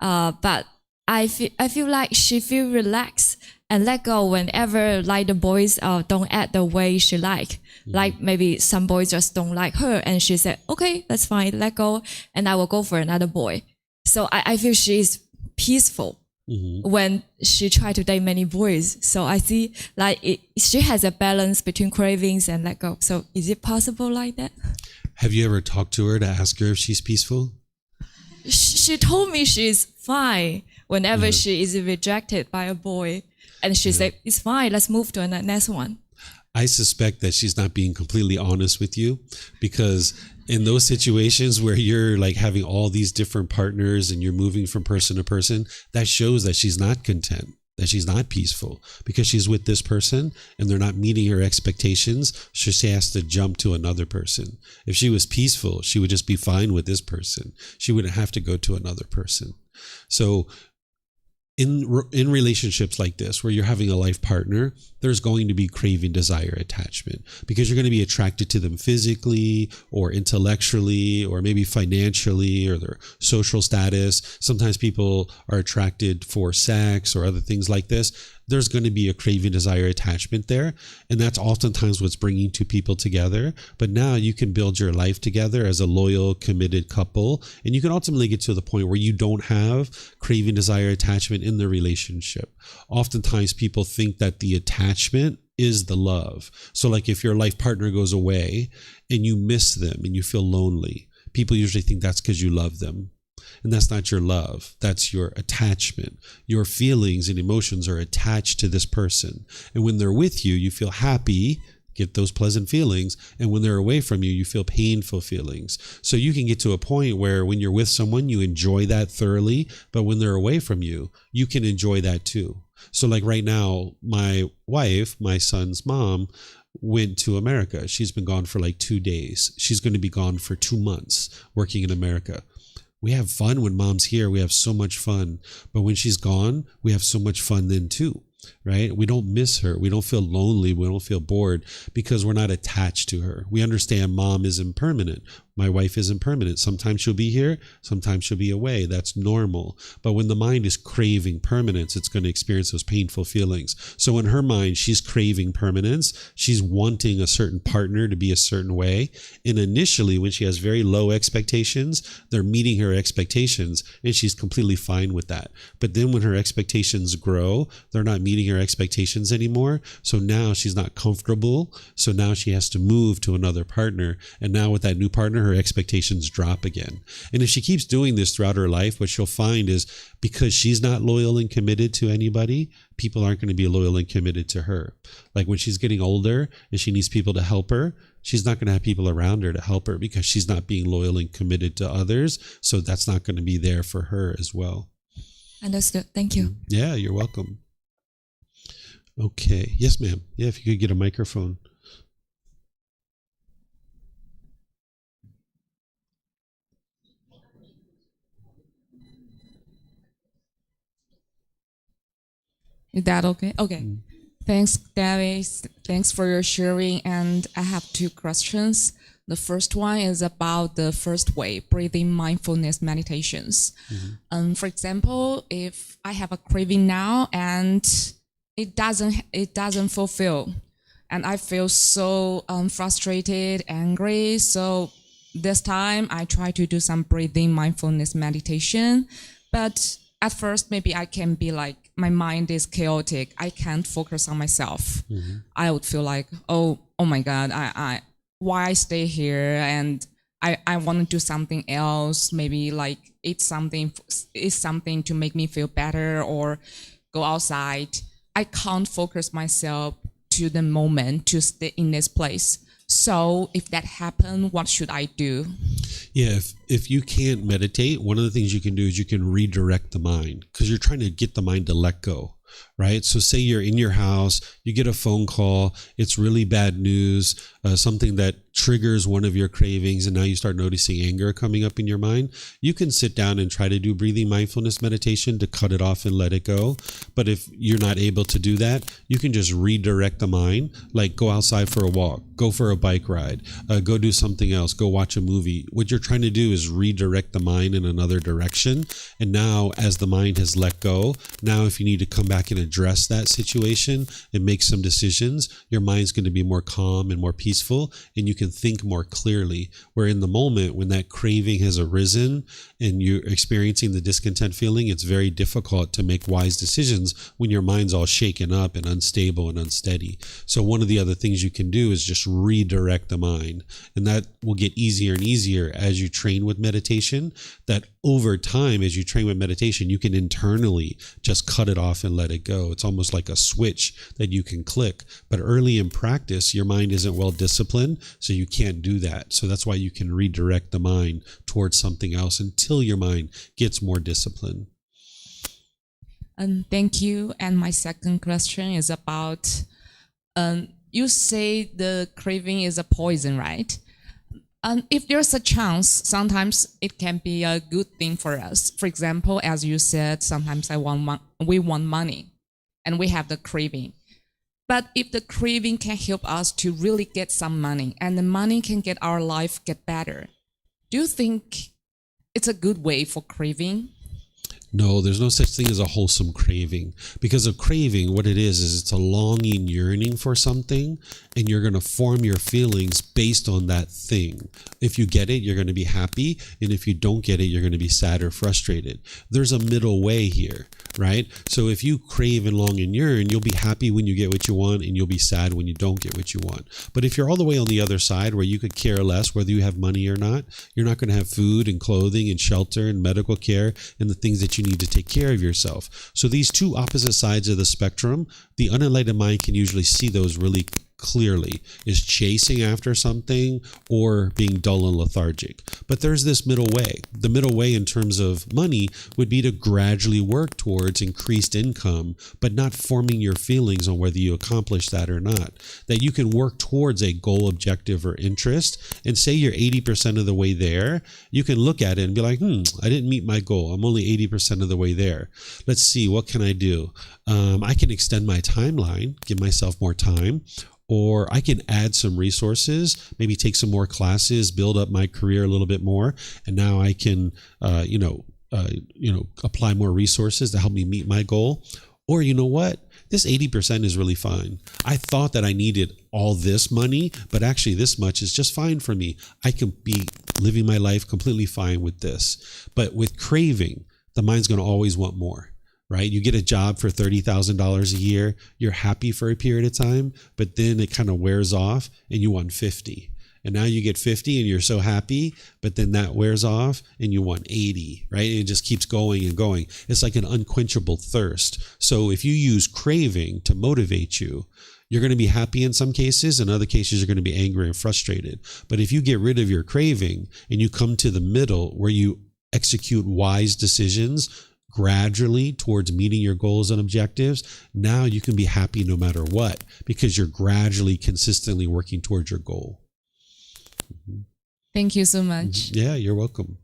But I feel like she feel relaxed and let go whenever like the boys don't act the way she like. Like maybe some boys just don't like her and she said, okay, that's fine, let go. And I will go for another boy. So I feel she is peaceful when she try to date many boys. So I see like she has a balance between cravings and let go. So is it possible like that? Have you ever talked to her to ask her if she's peaceful? She told me she's fine whenever she is rejected by a boy. And she said, it's fine, let's move to the next one. I suspect that she's not being completely honest with you, because in those situations where you're like having all these different partners and you're moving from person to person, that shows that she's not content, that she's not peaceful, because she's with this person and they're not meeting her expectations. So she has to jump to another person. If she was peaceful, she would just be fine with this person. She wouldn't have to go to another person. So in relationships like this, where you're having a life partner, there's going to be craving, desire, attachment, because you're going to be attracted to them physically or intellectually or maybe financially or their social status. Sometimes people are attracted for sex or other things like this. There's going to be a craving, desire, attachment there. And that's oftentimes what's bringing two people together. But now you can build your life together as a loyal, committed couple. And you can ultimately get to the point where you don't have craving, desire, attachment in the relationship. Oftentimes people think that the attachment is the love. So like if your life partner goes away and you miss them and you feel lonely, people usually think that's because you love them. And that's not your love. That's your attachment. Your feelings and emotions are attached to this person. And when they're with you, you feel happy, get those pleasant feelings. And when they're away from you, you feel painful feelings. So you can get to a point where when you're with someone, you enjoy that thoroughly. But when they're away from you, you can enjoy that too. So like right now, my wife, my son's mom, went to America. She's been gone for like 2 days. She's going to be gone for 2 months working in America. We have fun when mom's here. We have so much fun. But when she's gone, we have so much fun then too, right? We don't miss her. We don't feel lonely. We don't feel bored because we're not attached to her. We understand mom is impermanent. My wife is impermanent. Sometimes she'll be here. Sometimes she'll be away. That's normal. But when the mind is craving permanence, it's going to experience those painful feelings. So in her mind, she's craving permanence. She's wanting a certain partner to be a certain way. And initially, when she has very low expectations, they're meeting her expectations and she's completely fine with that. But then when her expectations grow, they're not meeting her expectations anymore. So now she's not comfortable. So now she has to move to another partner. And now with that new partner, her expectations drop again. And if she keeps doing this throughout her life, what she'll find is because she's not loyal and committed to anybody, people aren't going to be loyal and committed to her. Like when she's getting older and she needs people to help her, she's not going to have people around her to help her because she's not being loyal and committed to others. So that's not going to be there for her as well. Understood. Thank you. Yeah, you're welcome. Okay. Yes, ma'am. Yeah, if you could get a microphone. Is that okay? Okay. Thanks, David. Thanks for your sharing. And I have 2 questions. The first one is about the first way, breathing mindfulness meditations. For example, if I have a craving now and it doesn't fulfill, and I feel so frustrated, angry. So this time I try to do some breathing mindfulness meditation, but at first maybe I can be like, my mind is chaotic. I can't focus on myself. I would feel like, oh my God, why I stay here, and I want to do something else. Maybe like it's something to make me feel better, or go outside. I can't focus myself to the moment to stay in this place. So if that happens, what should I do? Yeah, if you can't meditate, one of the things you can do is you can redirect the mind, because you're trying to get the mind to let go, right? So say you're in your house, you get a phone call, it's really bad news, something that triggers one of your cravings, and now you start noticing anger coming up in your mind. You can sit down and try to do breathing mindfulness meditation to cut it off and let it go. But if you're not able to do that, you can just redirect the mind, like go outside for a walk, go for a bike ride, go do something else, go watch a movie. What you're trying to do is redirect the mind in another direction. And now, as the mind has let go, now if you need to come back and address that situation and make some decisions, your mind's going to be more calm and more peaceful, and you can think more clearly. Where in the moment when that craving has arisen and you're experiencing the discontent feeling, it's very difficult to make wise decisions when your mind's all shaken up and unstable and unsteady. So one of the other things you can do is just redirect the mind, and that will get easier and easier as you train with meditation. That over time, as you train with meditation, you can internally just cut it off and let it go. It's almost like a switch that you can click. But early in practice, your mind isn't well disciplined, so you can't do that. So that's why you can redirect the mind towards something else until your mind gets more disciplined. Thank you. And my second question is about, you say the craving is a poison, right? If there's a chance, sometimes it can be a good thing for us. For example, as you said, sometimes we want money and we have the craving. But if the craving can help us to really get some money, and the money can get our life get better, do you think it's a good way for craving? No, there's no such thing as a wholesome craving, because a craving, what it is it's a longing, yearning for something, and you're going to form your feelings based on that thing. If you get it, you're going to be happy, and if you don't get it, you're going to be sad or frustrated. There's a middle way here, right? So if you crave and long and yearn, you'll be happy when you get what you want, and you'll be sad when you don't get what you want. But if you're all the way on the other side, where you could care less whether you have money or not, you're not going to have food and clothing and shelter and medical care and the things that you need to take care of yourself. So these two opposite sides of the spectrum, the unenlightened mind can usually see those really clearly, is chasing after something or being dull and lethargic. But there's this middle way. The middle way in terms of money would be to gradually work towards increased income, but not forming your feelings on whether you accomplish that or not. That you can work towards a goal, objective, or interest, and say you're 80% of the way there, you can look at it and be like, I didn't meet my goal. I'm only 80% of the way there. Let's see, what can I do? I can extend my timeline, give myself more time, or I can add some resources, maybe take some more classes, build up my career a little bit more, and now I can, apply more resources to help me meet my goal. Or you know what? This 80% is really fine. I thought that I needed all this money, but actually this much is just fine for me. I can be living my life completely fine with this. But with craving, the mind's going to always want more. Right? You get a job for $30,000 a year. You're happy for a period of time, but then it kind of wears off and you want 50. And now you get 50 and you're so happy, but then that wears off and you want 80, right? And it just keeps going and going. It's like an unquenchable thirst. So if you use craving to motivate you, you're going to be happy in some cases. In other cases, you're going to be angry and frustrated. But if you get rid of your craving and you come to the middle where you execute wise decisions gradually towards meeting your goals and objectives, now you can be happy no matter what, because you're gradually, consistently working towards your goal. Thank you so much. Yeah, you're welcome.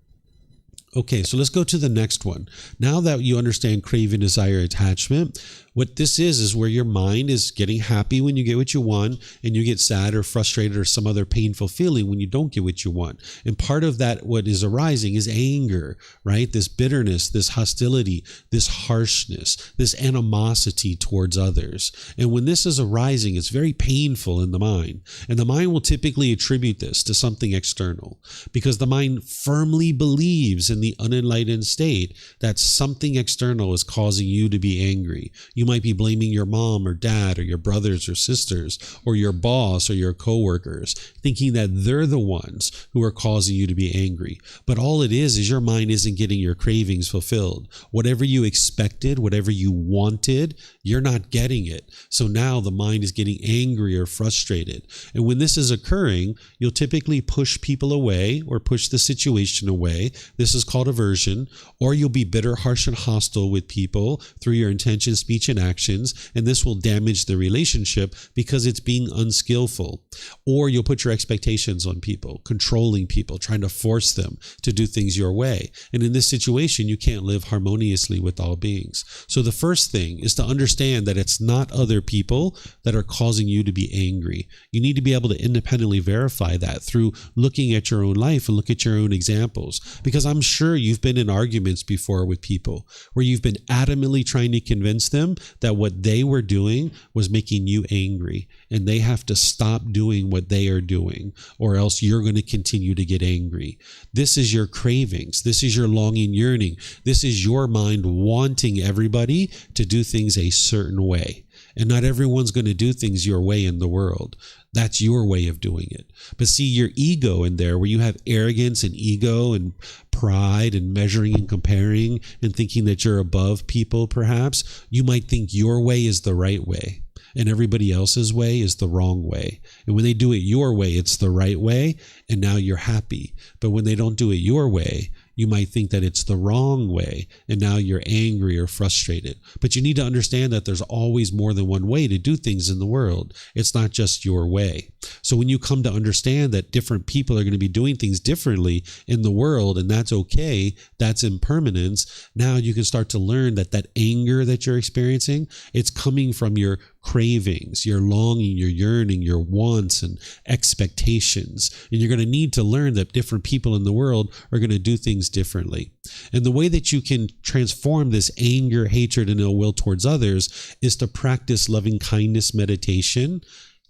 Okay, so let's go to the next one. Now that you understand craving, desire, attachment, what this is where your mind is getting happy when you get what you want, and you get sad or frustrated or some other painful feeling when you don't get what you want. And part of that, what is arising, is anger, right? This bitterness, this hostility, this harshness, this animosity towards others. And when this is arising, it's very painful in the mind. And the mind will typically attribute this to something external, because the mind firmly believes in the unenlightened state that something external is causing you to be angry. You might be blaming your mom or dad or your brothers or sisters or your boss or your coworkers, thinking that they're the ones who are causing you to be angry. But all it is your mind isn't getting your cravings fulfilled. Whatever you expected, whatever you wanted, you're not getting it. So now the mind is getting angry or frustrated. And when this is occurring, you'll typically push people away or push the situation away. This is called aversion. Or you'll be bitter, harsh, and hostile with people through your intention, speech, and actions. And this will damage the relationship because it's being unskillful. Or you'll put your expectations on people, controlling people, trying to force them to do things your way. And in this situation, you can't live harmoniously with all beings. So the first thing is to understand that it's not other people that are causing you to be angry. You need to be able to independently verify that through looking at your own life and look at your own examples. Because I'm sure you've been in arguments before with people where you've been adamantly trying to convince them that what they were doing was making you angry, and they have to stop doing what they are doing, or else you're going to continue to get angry. This is your cravings. This is your longing, yearning. This is your mind wanting everybody to do things a certain way. And not everyone's going to do things your way in the world. That's your way of doing it. But see, your ego in there, where you have arrogance and ego and pride and measuring and comparing and thinking that you're above people, perhaps, you might think your way is the right way and everybody else's way is the wrong way. And when they do it your way, it's the right way, and now you're happy. But when they don't do it your way, you might think that it's the wrong way, and now you're angry or frustrated. But you need to understand that there's always more than one way to do things in the world. It's not just your way. So when you come to understand that different people are going to be doing things differently in the world, and that's okay, that's impermanence, now you can start to learn that that anger that you're experiencing, it's coming from your cravings, your longing, your yearning, your wants and expectations. And you're going to need to learn that different people in the world are going to do things differently. And the way that you can transform this anger, hatred, and ill will towards others is to practice loving kindness meditation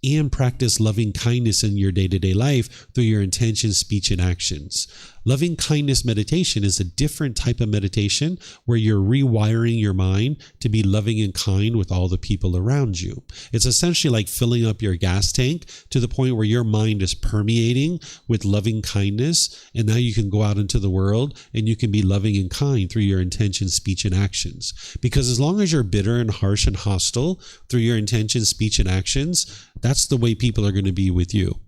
and practice loving kindness in your day-to-day life through your intention, speech, and actions. Loving kindness meditation is a different type of meditation where you're rewiring your mind to be loving and kind with all the people around you. It's essentially like filling up your gas tank to the point where your mind is permeating with loving kindness, and now you can go out into the world and you can be loving and kind through your intention, speech, and actions. Because as long as you're bitter and harsh and hostile through your intention, speech, and actions, that's the way people are going to be with you.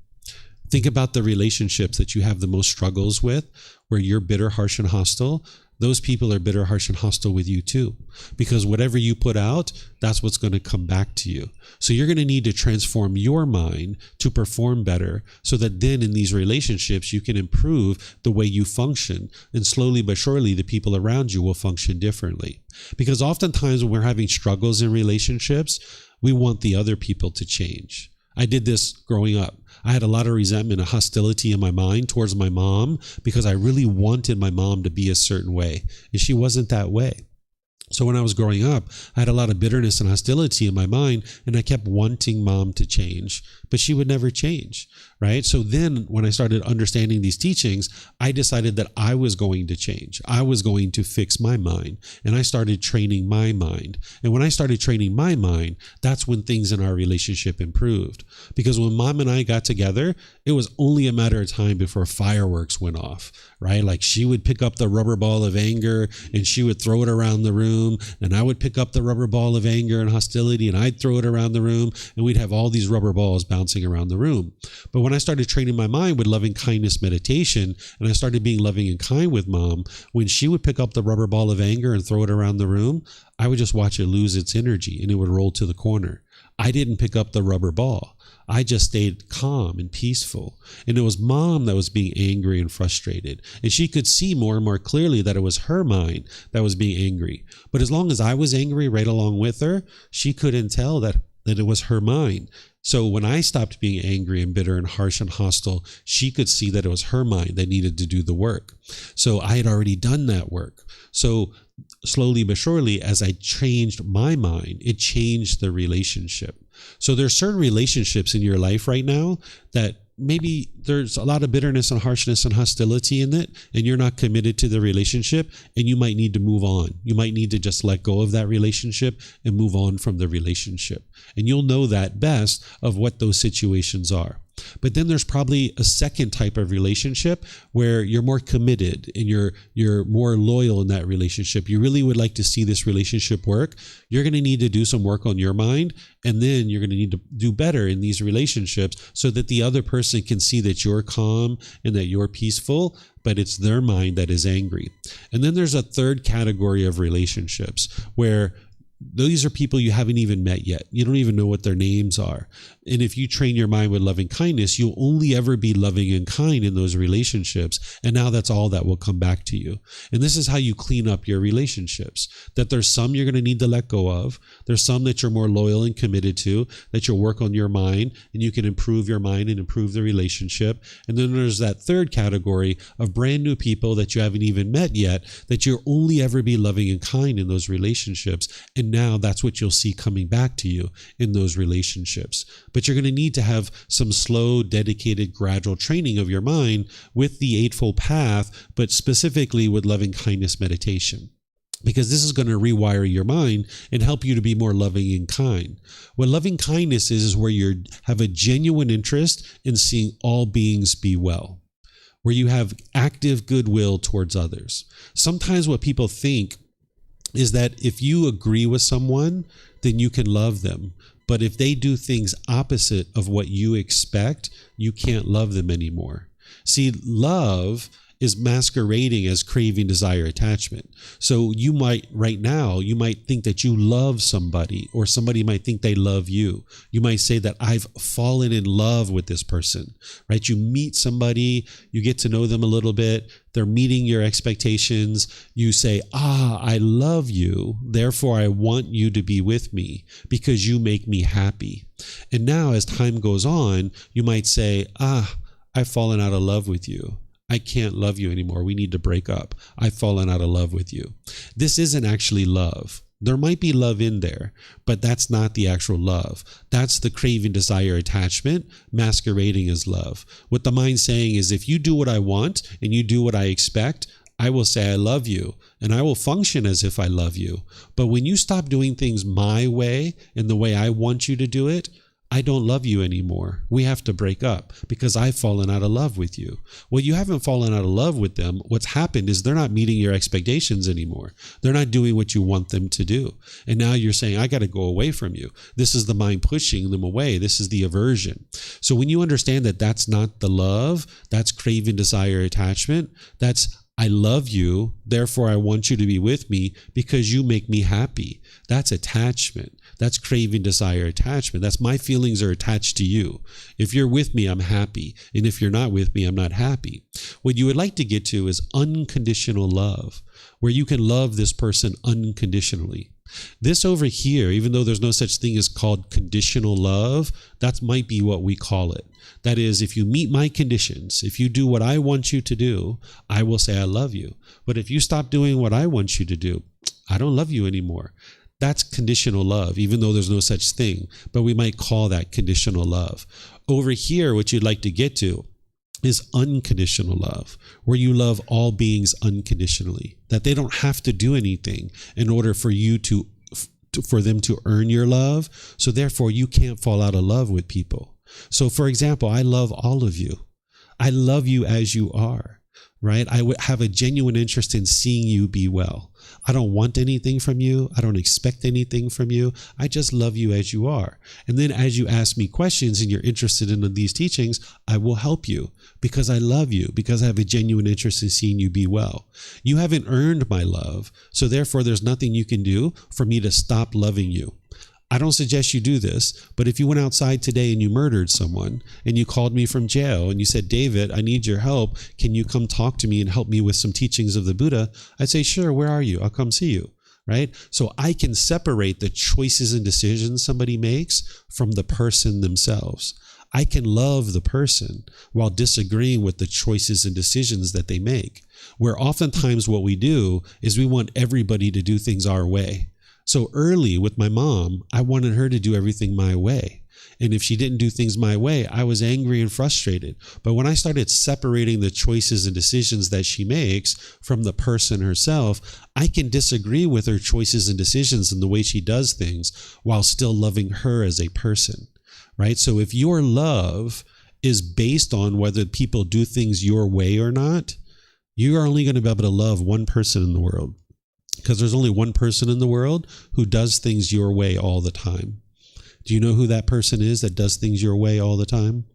Think about the relationships that you have the most struggles with, where you're bitter, harsh, and hostile. Those people are bitter, harsh, and hostile with you too. Because whatever you put out, that's what's going to come back to you. So you're going to need to transform your mind to perform better, so that then in these relationships, you can improve the way you function. And slowly but surely, the people around you will function differently. Because oftentimes when we're having struggles in relationships, we want the other people to change. I did this growing up. I had a lot of resentment and hostility in my mind towards my mom because I really wanted my mom to be a certain way, and she wasn't that way. So when I was growing up, I had a lot of bitterness and hostility in my mind, and I kept wanting mom to change, but she would never change, right? So then when I started understanding these teachings, I decided that I was going to change. I was going to fix my mind, and I started training my mind. And when I started training my mind, that's when things in our relationship improved. Because when mom and I got together, it was only a matter of time before fireworks went off, right? Like she would pick up the rubber ball of anger and she would throw it around the room, and I would pick up the rubber ball of anger and hostility and I'd throw it around the room, and we'd have all these rubber balls bouncing around the room. But when I started training my mind with loving kindness meditation, and I started being loving and kind with mom, when she would pick up the rubber ball of anger and throw it around the room, I would just watch it lose its energy and it would roll to the corner. I didn't pick up the rubber ball. I just stayed calm and peaceful. And it was mom that was being angry and frustrated. And she could see more and more clearly that it was her mind that was being angry. But as long as I was angry right along with her, she couldn't tell that it was her mind. So when I stopped being angry and bitter and harsh and hostile, she could see that it was her mind that needed to do the work. So I had already done that work. So slowly but surely, as I changed my mind, it changed the relationship. So there's certain relationships in your life right now that maybe there's a lot of bitterness and harshness and hostility in it, and you're not committed to the relationship, and you might need to move on. You might need to just let go of that relationship and move on from the relationship. And you'll know that best of what those situations are. But then there's probably a second type of relationship where you're more committed and you're more loyal in that relationship. You really would like to see this relationship work. You're going to need to do some work on your mind, and then you're going to need to do better in these relationships so that the other person can see that you're calm and that you're peaceful, but it's their mind that is angry. And then there's a third category of relationships where these are people you haven't even met yet. You don't even know what their names are. And if you train your mind with loving kindness, you'll only ever be loving and kind in those relationships. And now that's all that will come back to you. And this is how you clean up your relationships. That there's some you're going to need to let go of. There's some that you're more loyal and committed to, that you'll work on your mind and you can improve your mind and improve the relationship. And then there's that third category of brand new people that you haven't even met yet, that you'll only ever be loving and kind in those relationships. And now that's what you'll see coming back to you in those relationships. But you're going to need to have some slow, dedicated, gradual training of your mind with the Eightfold Path, but specifically with loving kindness meditation. Because this is going to rewire your mind and help you to be more loving and kind. What loving kindness is where you have a genuine interest in seeing all beings be well, where you have active goodwill towards others. Sometimes what people think is that if you agree with someone, then you can love them. But if they do things opposite of what you expect, you can't love them anymore. See, love is masquerading as craving, desire, attachment. So you might, right now, you might think that you love somebody, or somebody might think they love you. You might say that I've fallen in love with this person, right? You meet somebody, you get to know them a little bit, they're meeting your expectations. You say, I love you, therefore I want you to be with me because you make me happy. And now as time goes on, you might say, I've fallen out of love with you. I can't love you anymore. We need to break up. I've fallen out of love with you. This isn't actually love. There might be love in there, but that's not the actual love. That's the craving, desire, attachment masquerading as love. What the mind's saying is, if you do what I want and you do what I expect, I will say I love you and I will function as if I love you. But when you stop doing things my way and the way I want you to do it, I don't love you anymore. We have to break up because I've fallen out of love with you. Well, you haven't fallen out of love with them. What's happened is they're not meeting your expectations anymore. They're not doing what you want them to do. And now you're saying, I got to go away from you. This is the mind pushing them away. This is the aversion. So when you understand that that's not the love, that's craving, desire, attachment, that's I love you, therefore I want you to be with me because you make me happy. That's attachment. That's craving, desire, attachment. That's my feelings are attached to you. If you're with me, I'm happy. And if you're not with me, I'm not happy. What you would like to get to is unconditional love, where you can love this person unconditionally. This over here, even though there's no such thing as called conditional love, that might be what we call it. That is, if you meet my conditions, if you do what I want you to do, I will say I love you. But if you stop doing what I want you to do, I don't love you anymore. That's conditional love, even though there's no such thing. But we might call that conditional love. Over here, what you'd like to get to is unconditional love, where you love all beings unconditionally, that they don't have to do anything in order for you for them to earn your love. So therefore, you can't fall out of love with people. So for example, I love all of you. I love you as you are, right? I would have a genuine interest in seeing you be well. I don't want anything from you. I don't expect anything from you. I just love you as you are. And then as you ask me questions and you're interested in these teachings, I will help you because I love you, because I have a genuine interest in seeing you be well. You haven't earned my love, so therefore there's nothing you can do for me to stop loving you. I don't suggest you do this, but if you went outside today and you murdered someone and you called me from jail and you said, David, I need your help. Can you come talk to me and help me with some teachings of the Buddha? I'd say, sure, where are you? I'll come see you, right? So I can separate the choices and decisions somebody makes from the person themselves. I can love the person while disagreeing with the choices and decisions that they make, where oftentimes what we do is we want everybody to do things our way. So early with my mom, I wanted her to do everything my way. And if she didn't do things my way, I was angry and frustrated. But when I started separating the choices and decisions that she makes from the person herself, I can disagree with her choices and decisions and the way she does things while still loving her as a person, right? So if your love is based on whether people do things your way or not, you are only going to be able to love one person in the world, because there's only one person in the world who does things your way all the time. Do you know who that person is that does things your way all the time?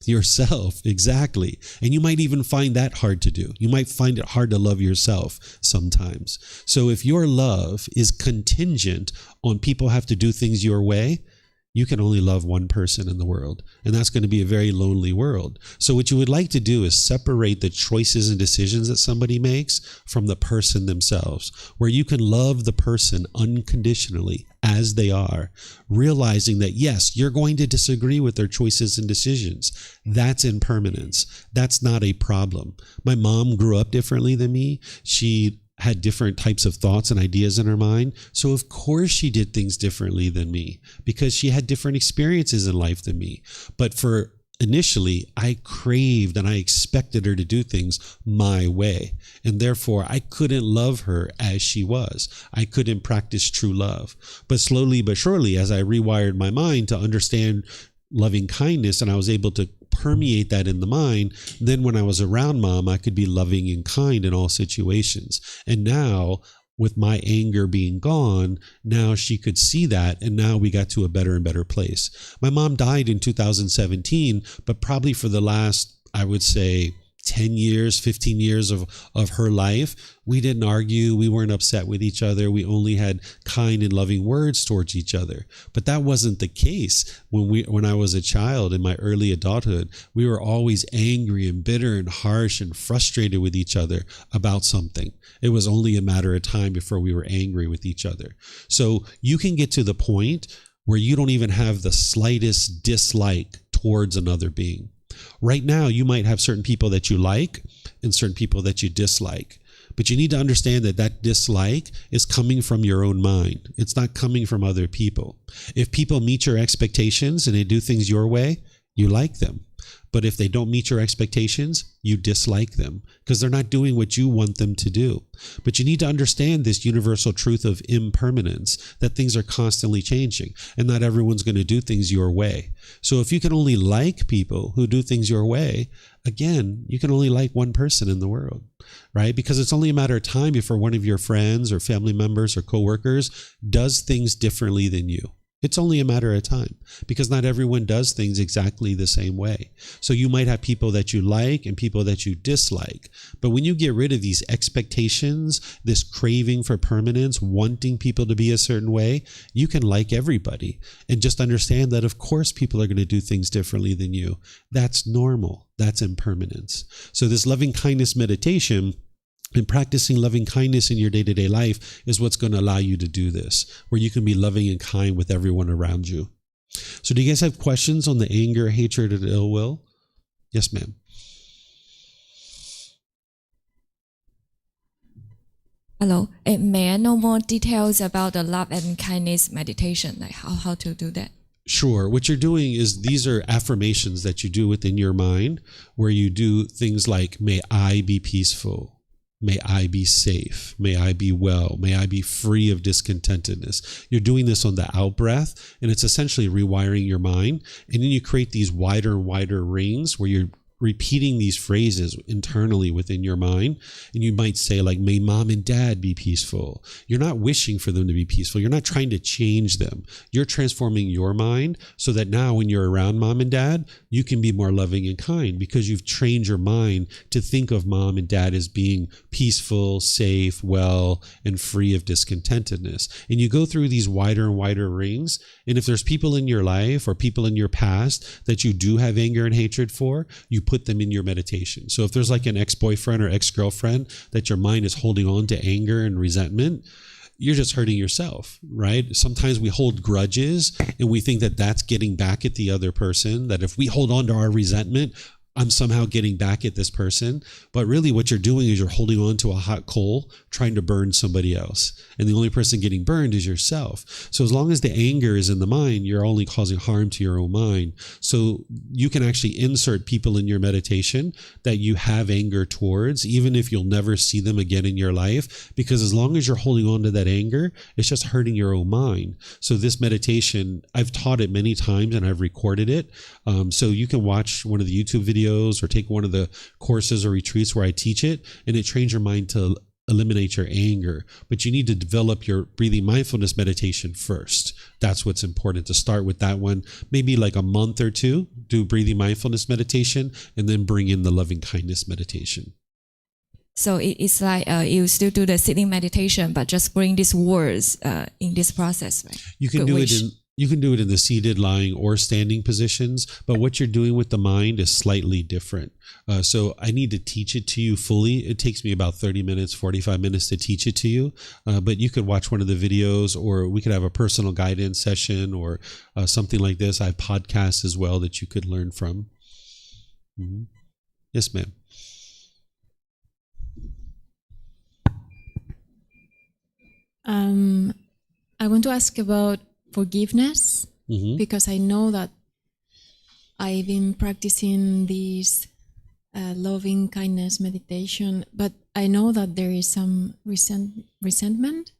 Yourself, exactly. And you might even find that hard to do. You might find it hard to love yourself sometimes. So if your love is contingent on people have to do things your way, you can only love one person in the world. And that's going to be a very lonely world. So what you would like to do is separate the choices and decisions that somebody makes from the person themselves, where you can love the person unconditionally as they are, realizing that, yes, you're going to disagree with their choices and decisions. That's impermanence. That's not a problem. My mom grew up differently than me. She had different types of thoughts and ideas in her mind. So of course she did things differently than me because she had different experiences in life than me. But for initially, I craved and I expected her to do things my way. And therefore, I couldn't love her as she was. I couldn't practice true love. But slowly but surely, as I rewired my mind to understand loving kindness, and I was able to permeate that in the mind, then when I was around mom, I could be loving and kind in all situations. And now, with my anger being gone, now she could see that, and now we got to a better and better place. My mom died in 2017, but probably for the last, I would say, 10 years, 15 years of her life, we didn't argue. We weren't upset with each other. We only had kind and loving words towards each other. But that wasn't the case when I was a child in my early adulthood. We were always angry and bitter and harsh and frustrated with each other about something. It was only a matter of time before we were angry with each other. So you can get to the point where you don't even have the slightest dislike towards another being. Right now, you might have certain people that you like and certain people that you dislike. But you need to understand that that dislike is coming from your own mind. It's not coming from other people. If people meet your expectations and they do things your way, you like them. But if they don't meet your expectations, you dislike them because they're not doing what you want them to do. But you need to understand this universal truth of impermanence, that things are constantly changing and not everyone's going to do things your way. So if you can only like people who do things your way, again, you can only like one person in the world, right? Because it's only a matter of time before one of your friends or family members or coworkers does things differently than you. It's only a matter of time because not everyone does things exactly the same way. So you might have people that you like and people that you dislike. But when you get rid of these expectations, this craving for permanence, wanting people to be a certain way, you can like everybody and just understand that, of course, people are going to do things differently than you. That's normal. That's impermanence. So this loving kindness meditation and practicing loving kindness in your day-to-day life is what's going to allow you to do this, where you can be loving and kind with everyone around you. So do you guys have questions on the anger, hatred, and ill will? Yes, ma'am. Hello. May I know more details about the love and kindness meditation, like how to do that? Sure. What you're doing is these are affirmations that you do within your mind, where you do things like, may I be peaceful. May I be safe. May I be well. May I be free of discontentedness. You're doing this on the out breath, and it's essentially rewiring your mind. And then you create these wider and wider rings where you're repeating these phrases internally within your mind. And you might say, like, may mom and dad be peaceful. You're not wishing for them to be peaceful. You're not trying to change them. You're transforming your mind so that now when you're around mom and dad, you can be more loving and kind because you've trained your mind to think of mom and dad as being peaceful, safe, well, and free of discontentedness. And you go through these wider and wider rings. And if there's people in your life or people in your past that you do have anger and hatred for, you put them in your meditation. So if there's like an ex-boyfriend or ex-girlfriend that your mind is holding on to anger and resentment, you're just hurting yourself, right? Sometimes we hold grudges and we think that that's getting back at the other person, that if we hold on to our resentment, I'm somehow getting back at this person. But really what you're doing is you're holding on to a hot coal, trying to burn somebody else. And the only person getting burned is yourself. So as long as the anger is in the mind, you're only causing harm to your own mind. So you can actually insert people in your meditation that you have anger towards, even if you'll never see them again in your life, because as long as you're holding on to that anger, it's just hurting your own mind. So this meditation, I've taught it many times and I've recorded it. So you can watch one of the YouTube videos or take one of the courses or retreats where I teach it, and it trains your mind to eliminate your anger. But you need to develop your breathing mindfulness meditation first. That's what's important, to start with that one. Maybe like a month or two, do breathing mindfulness meditation, and then bring in the loving kindness meditation. So it's like you still do the sitting meditation, but just bring these words in this process, right? You can do it in the seated, lying, or standing positions, but what you're doing with the mind is slightly different. So I need to teach it to you fully. It takes me about 30 minutes, 45 minutes to teach it to you, but you could watch one of the videos, or we could have a personal guidance session or something like this. I have podcasts as well that you could learn from. Mm-hmm. Yes, ma'am. I want to ask about forgiveness, because I know that I've been practicing this loving kindness meditation, but I know that there is some resentment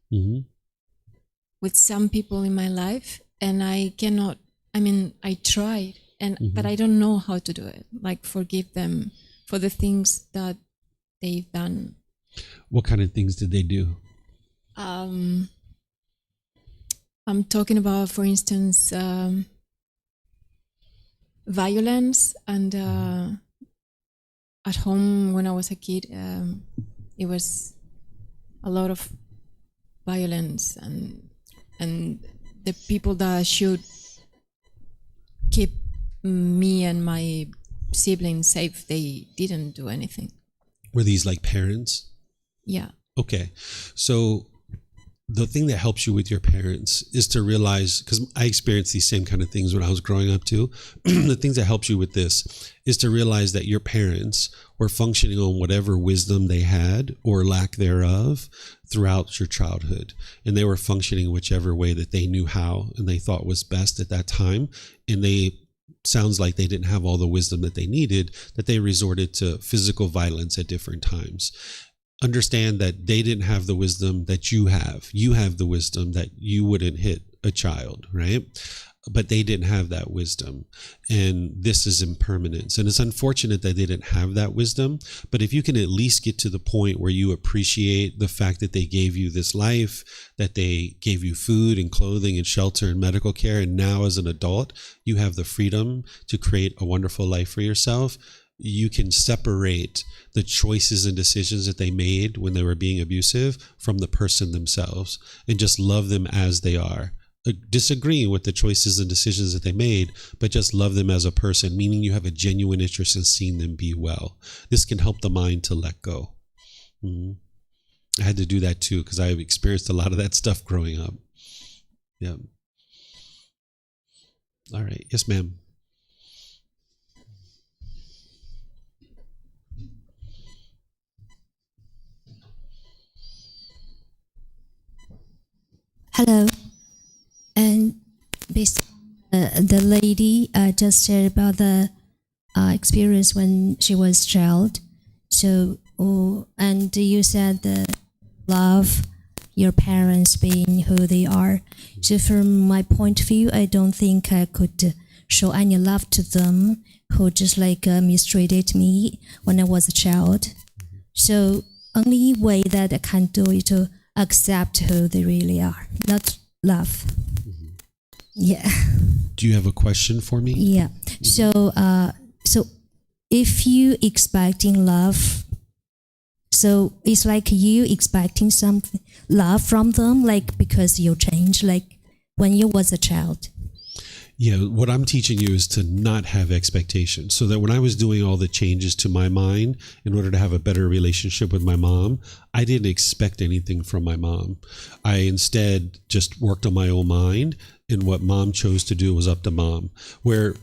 with some people in my life, and I cannot. I mean, I tried, but I don't know how to do it. Like forgive them for the things that they've done. What kind of things did they do? I'm talking about, for instance, violence, and at home when I was a kid, it was a lot of violence, and the people that should keep me and my siblings safe, they didn't do anything. Were these like parents? Yeah. Okay. So the thing that helps you with your parents is to realize, because I experienced these same kind of things when I was growing up too, the things that helps you with this is to realize that your parents were functioning on whatever wisdom they had or lack thereof throughout your childhood. And they were functioning whichever way that they knew how and they thought was best at that time. And sounds like they didn't have all the wisdom that they needed, that they resorted to physical violence at different times. Understand that they didn't have the wisdom that you have. You have the wisdom that you wouldn't hit a child, right? But they didn't have that wisdom. And this is impermanence. And it's unfortunate that they didn't have that wisdom. But if you can at least get to the point where you appreciate the fact that they gave you this life, that they gave you food and clothing and shelter and medical care, and now as an adult, you have the freedom to create a wonderful life for yourself, you can separate the choices and decisions that they made when they were being abusive from the person themselves and just love them as they are. Disagreeing with the choices and decisions that they made, but just love them as a person, meaning you have a genuine interest in seeing them be well. This can help the mind to let go. I had to do that too, because I've experienced a lot of that stuff growing up. Yeah. All right. Yes, ma'am. Hello, and the lady just shared about the experience when she was a child. So, and you said love your parents being who they are. So from my point of view, I don't think I could show any love to them who just like mistreated me when I was a child. So only way that I can do is to accept who they really are, not love. Yeah. Do you have a question for me? Yeah. So if you expecting love, so it's like you expecting something love from them, like because you changed, like when you was a child. Yeah, what I'm teaching you is to not have expectations, so that when I was doing all the changes to my mind in order to have a better relationship with my mom, I didn't expect anything from my mom. I instead just worked on my own mind, and what mom chose to do was up to mom. Where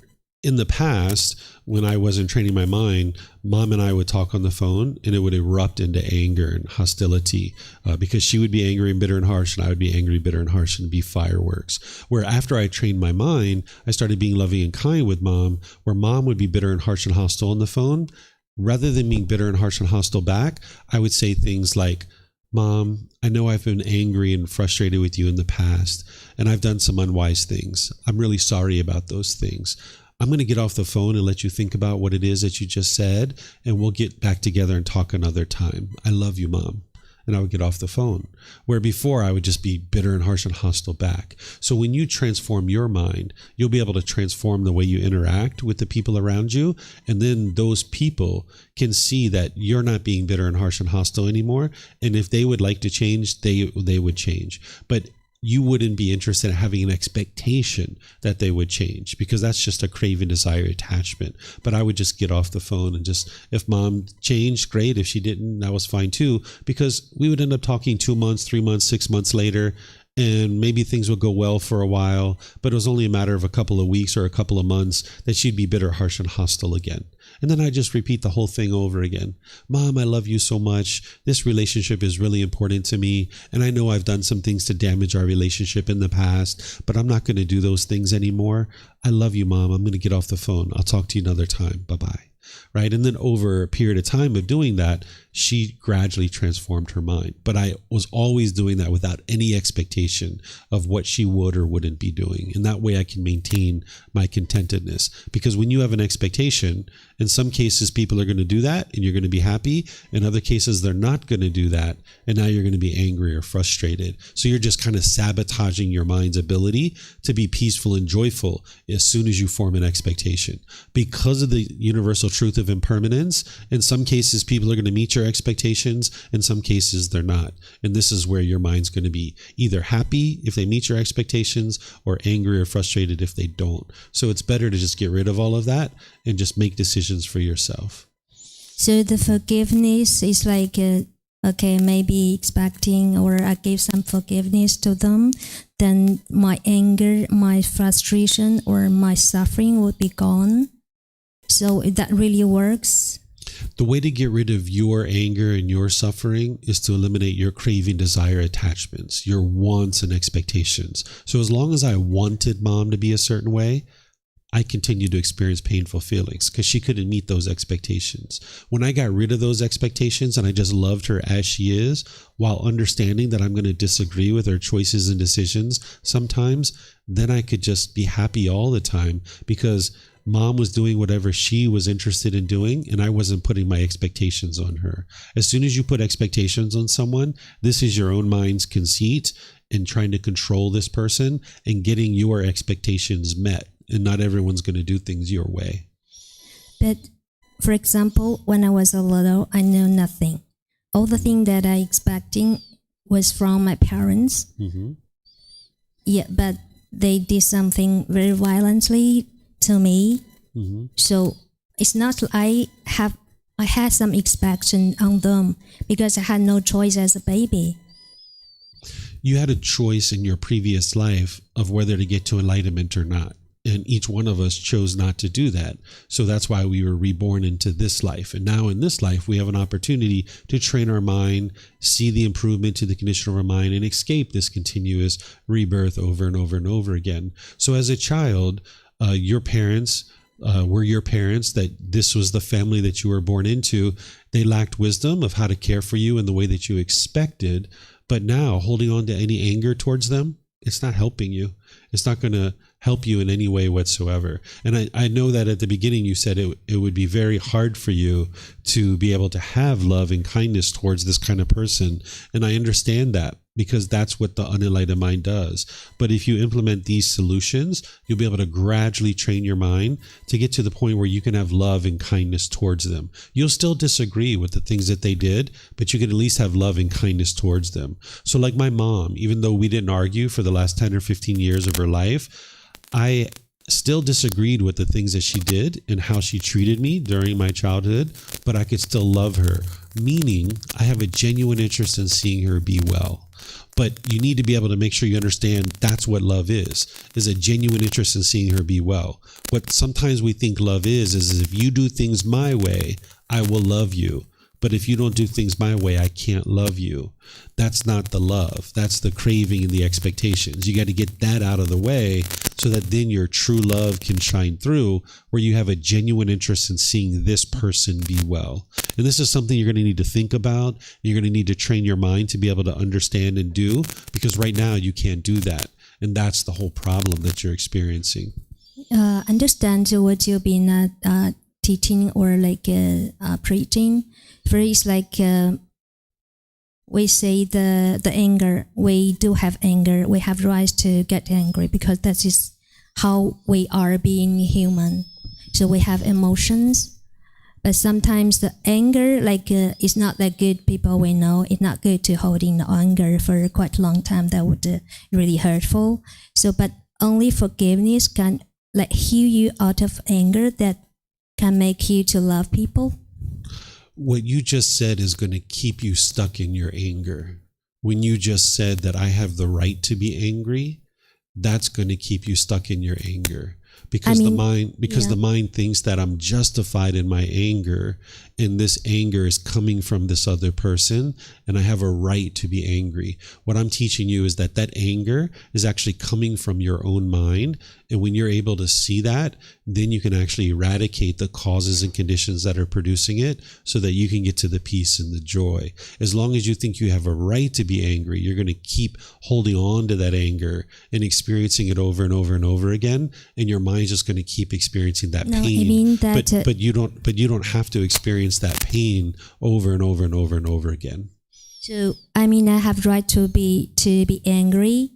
in the past, when I wasn't training my mind, Mom and I would talk on the phone and it would erupt into anger and hostility because she would be angry and bitter and harsh, and I would be angry, bitter and harsh, and it'd be fireworks. Where after I trained my mind, I started being loving and kind with Mom, where Mom would be bitter and harsh and hostile on the phone. Rather than being bitter and harsh and hostile back, I would say things like, Mom, I know I've been angry and frustrated with you in the past, and I've done some unwise things. I'm really sorry about those things. I'm going to get off the phone and let you think about what it is that you just said, and we'll get back together and talk another time. I love you, Mom. And I would get off the phone. Where before I would just be bitter and harsh and hostile back. So when you transform your mind, you'll be able to transform the way you interact with the people around you. And then those people can see that you're not being bitter and harsh and hostile anymore. And if they would like to change, they would change. But you wouldn't be interested in having an expectation that they would change, because that's just a craving, desire, attachment. But I would just get off the phone and just, if Mom changed, great. If she didn't, that was fine too, because we would end up talking 2 months, 3 months, 6 months later, and maybe things would go well for a while, but it was only a matter of a couple of weeks or a couple of months that she'd be bitter, harsh, and hostile again. And then I just repeat the whole thing over again. Mom, I love you so much. This relationship is really important to me. And I know I've done some things to damage our relationship in the past, but I'm not going to do those things anymore. I love you, Mom. I'm going to get off the phone. I'll talk to you another time. Bye-bye. Right? And then over a period of time of doing that, she gradually transformed her mind. But I was always doing that without any expectation of what she would or wouldn't be doing. And that way I can maintain my contentedness. Because when you have an expectation, in some cases people are going to do that and you're going to be happy. In other cases, they're not going to do that. And now you're going to be angry or frustrated. So you're just kind of sabotaging your mind's ability to be peaceful and joyful as soon as you form an expectation. Because of the universal truth of impermanence, in some cases people are going to meet your expectations, in some cases they're not. And this is where your mind's going to be either happy if they meet your expectations or angry or frustrated if they don't. So it's better to just get rid of all of that and just make decisions for yourself. So the forgiveness is like, okay, maybe expecting, or I give some forgiveness to them, then my anger, my frustration, or my suffering would be gone. So that really works. The way to get rid of your anger and your suffering is to eliminate your craving, desire, attachments, your wants and expectations. So as long as I wanted Mom to be a certain way, I continued to experience painful feelings because she couldn't meet those expectations. When I got rid of those expectations and I just loved her as she is, while understanding that I'm going to disagree with her choices and decisions sometimes, then I could just be happy all the time because Mom was doing whatever she was interested in doing, and I wasn't putting my expectations on her. As soon as you put expectations on someone, this is your own mind's conceit in trying to control this person and getting your expectations met. And not everyone's going to do things your way. But for example, when I was a little, I knew nothing. All the thing that I expecting was from my parents. Mm-hmm. Yeah, but they did something very violently to me. Mm-hmm. So it's not like I had some expectation on them because I had no choice as a baby. You had a choice in your previous life of whether to get to enlightenment or not. And each one of us chose not to do that. So that's why we were reborn into this life. And now in this life, we have an opportunity to train our mind, see the improvement to the condition of our mind, and escape this continuous rebirth over and over and over again. So as a child, your parents were your parents, that this was the family that you were born into. They lacked wisdom of how to care for you in the way that you expected. But now holding on to any anger towards them, it's not helping you. It's not going to help you in any way whatsoever. And I know that at the beginning you said it would be very hard for you to be able to have love and kindness towards this kind of person. And I understand that because that's what the unenlightened mind does. But if you implement these solutions, you'll be able to gradually train your mind to get to the point where you can have love and kindness towards them. You'll still disagree with the things that they did, but you can at least have love and kindness towards them. So like my mom, even though we didn't argue for the last 10 or 15 years of her life, I still disagreed with the things that she did and how she treated me during my childhood, but I could still love her, meaning I have a genuine interest in seeing her be well. But you need to be able to make sure you understand that's what love is a genuine interest in seeing her be well. What sometimes we think love is if you do things my way, I will love you. But if you don't do things my way, I can't love you. That's not the love. That's the craving and the expectations. You got to get that out of the way so that then your true love can shine through, where you have a genuine interest in seeing this person be well. And this is something you're going to need to think about. You're going to need to train your mind to be able to understand and do, because right now you can't do that. And that's the whole problem that you're experiencing. Understand what you've been teaching or preaching. First, we say the anger, we do have anger, we have right to get angry because that is how we are being human. So we have emotions, but sometimes the anger is not that good. People we know it's not good to hold in anger for quite a long time. That would really hurtful. So, but only forgiveness can heal you out of anger, that can make you to love people. What you just said is going to keep you stuck in your anger. When you just said that I have the right to be angry, that's going to keep you stuck in your anger. Because the mind thinks that I'm justified in my anger, and this anger is coming from this other person, and I have a right to be angry. What I'm teaching you is that anger is actually coming from your own mind, and when you're able to see that, then you can actually eradicate the causes and conditions that are producing it, so that you can get to the peace and the joy. As long as you think you have a right to be angry, you're going to keep holding on to that anger and experiencing it over and over and over again, and your mind's just going to keep experiencing that pain. I mean that, but you don't have to experience that pain over and over and over and over again. So I have right to be angry,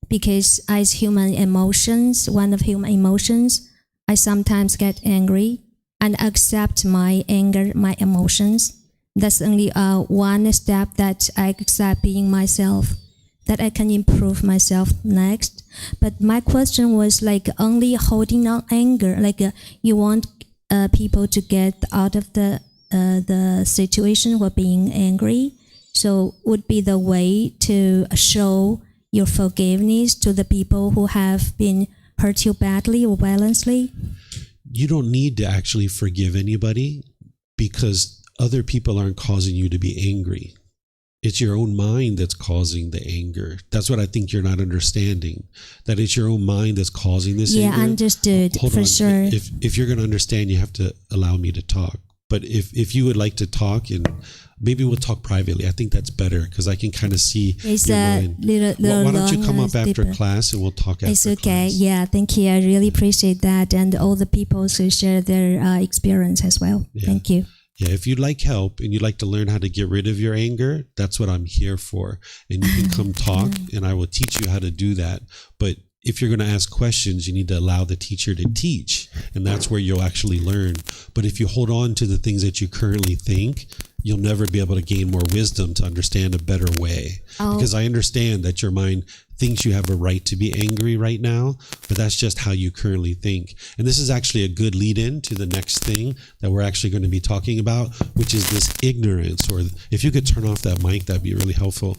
because as human emotions, one of human emotions, I sometimes get angry and accept my anger, my emotions. That's only one step that I accept being myself, that I can improve myself next. But my question was only holding on anger, you want people to get out of the situation for being angry. So would be the way to show your forgiveness to the people who have been hurt you badly or violently? You don't need to actually forgive anybody, because other people aren't causing you to be angry. It's your own mind that's causing the anger. That's what I think you're not understanding. That it's your own mind that's causing this anger. Yeah, understood. Hold for on. Sure. If you're going to understand, you have to allow me to talk. But if you would like to talk, and maybe we'll talk privately. I think that's better, because I can kind of see your mind. Why don't you come up after deeper. Class, and we'll talk after It's okay. class. Yeah, thank you. I really appreciate that, and all the people who share their experience as well. Yeah. Thank you. Yeah, if you'd like help and you'd like to learn how to get rid of your anger, that's what I'm here for. And you can come talk, and I will teach you how to do that. But if you're going to ask questions, you need to allow the teacher to teach, and that's where you'll actually learn. But if you hold on to the things that you currently think, you'll never be able to gain more wisdom to understand a better way. Because I understand that your mind thinks you have a right to be angry right now, but that's just how you currently think. And this is actually a good lead-in to the next thing that we're actually going to be talking about, which is this ignorance. Or if you could turn off that mic, that'd be really helpful.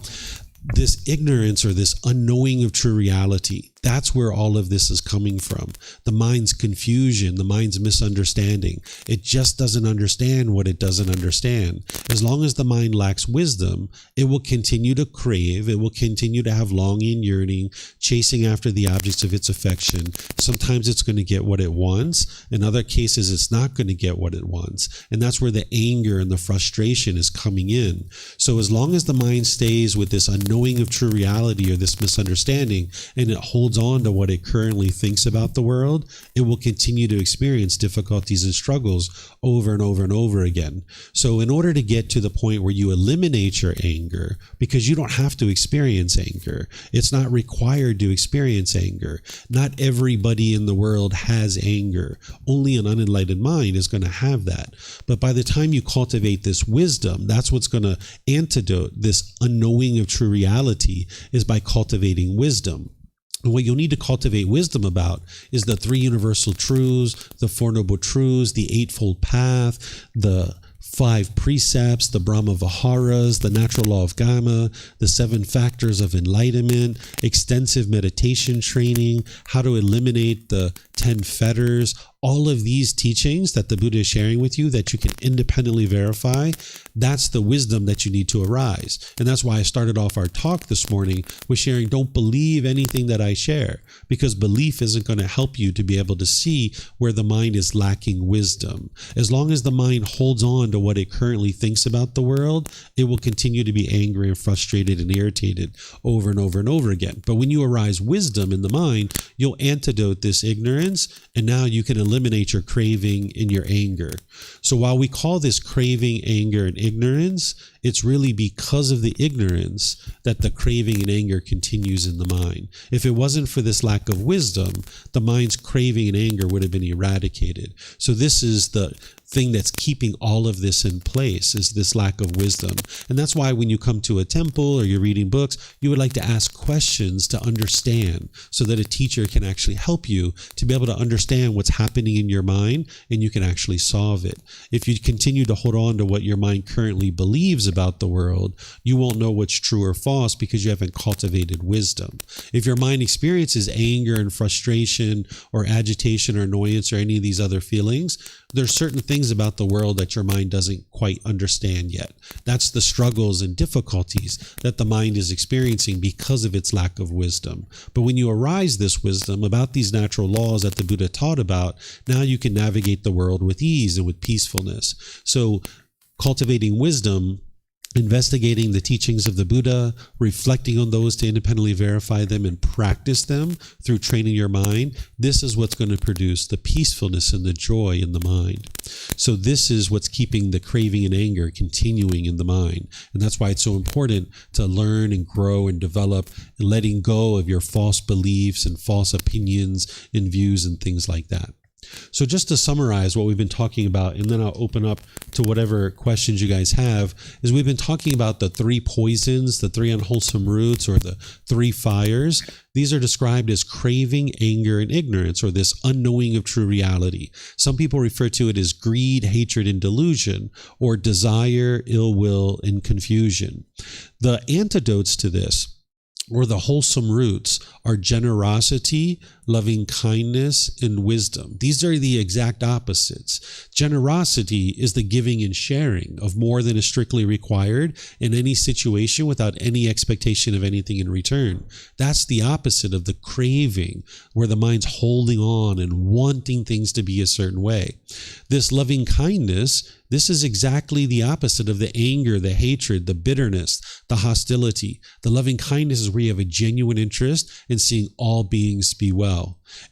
This ignorance, or this unknowing of true reality, that's where all of this is coming from. The mind's confusion, the mind's misunderstanding. It just doesn't understand what it doesn't understand. As long as the mind lacks wisdom, it will continue to crave. It will continue to have longing, yearning, chasing after the objects of its affection. Sometimes it's going to get what it wants. In other cases, it's not going to get what it wants. And that's where the anger and the frustration is coming in. So as long as the mind stays with this unknowing of true reality, or this misunderstanding, and it holds on to what it currently thinks about the world, it will continue to experience difficulties and struggles over and over and over again. So in order to get to the point where you eliminate your anger, because you don't have to experience anger, it's not required to experience anger. Not everybody in the world has anger. Only an unenlightened mind is going to have that. But by the time you cultivate this wisdom, that's what's going to antidote this unknowing of true reality, is by cultivating wisdom. And what you'll need to cultivate wisdom about is the three universal truths, the Four Noble Truths, the Eightfold Path, the 5 precepts, the Brahma Viharas, the natural law of Karma, the 7 factors of enlightenment, extensive meditation training, how to eliminate the 10 fetters, all of these teachings that the Buddha is sharing with you that you can independently verify. That's the wisdom that you need to arise. And that's why I started off our talk this morning with sharing, don't believe anything that I share, because belief isn't going to help you to be able to see where the mind is lacking wisdom. As long as the mind holds on to what it currently thinks about the world, it will continue to be angry and frustrated and irritated over and over and over again. But when you arise wisdom in the mind, you'll antidote this ignorance, and now you can eliminate your craving and your anger. So while we call this craving, anger, and ignorance, it's really because of the ignorance that the craving and anger continues in the mind. If it wasn't for this lack of wisdom, the mind's craving and anger would have been eradicated. So this is the thing that's keeping all of this in place, is this lack of wisdom. And that's why when you come to a temple or you're reading books, you would like to ask questions to understand, so that a teacher can actually help you to be able to understand what's happening in your mind, and you can actually solve it. If you continue to hold on to what your mind currently believes about the world, you won't know what's true or false because you haven't cultivated wisdom. If your mind experiences anger and frustration or agitation or annoyance or any of these other feelings, there's certain things about the world that your mind doesn't quite understand yet. That's the struggles and difficulties that the mind is experiencing because of its lack of wisdom. But when you arise this wisdom about these natural laws that the Buddha taught about, now you can navigate the world with ease and with peacefulness. So cultivating wisdom, investigating the teachings of the Buddha, reflecting on those to independently verify them and practice them through training your mind, this is what's going to produce the peacefulness and the joy in the mind. So this is what's keeping the craving and anger continuing in the mind. And that's why it's so important to learn and grow and develop, and letting go of your false beliefs and false opinions and views and things like that. So just to summarize what we've been talking about, and then I'll open up to whatever questions you guys have, is we've been talking about the 3 poisons, the 3 unwholesome roots, or the 3 fires. These are described as craving, anger, and ignorance, or this unknowing of true reality. Some people refer to it as greed, hatred, and delusion, or desire, ill will, and confusion. The antidotes to this, or the wholesome roots, are generosity, loving kindness, and wisdom. These are the exact opposites. Generosity is the giving and sharing of more than is strictly required in any situation without any expectation of anything in return. That's the opposite of the craving, where the mind's holding on and wanting things to be a certain way. This loving kindness, this is exactly the opposite of the anger, the hatred, the bitterness, the hostility. The loving kindness is where you have a genuine interest in seeing all beings be well.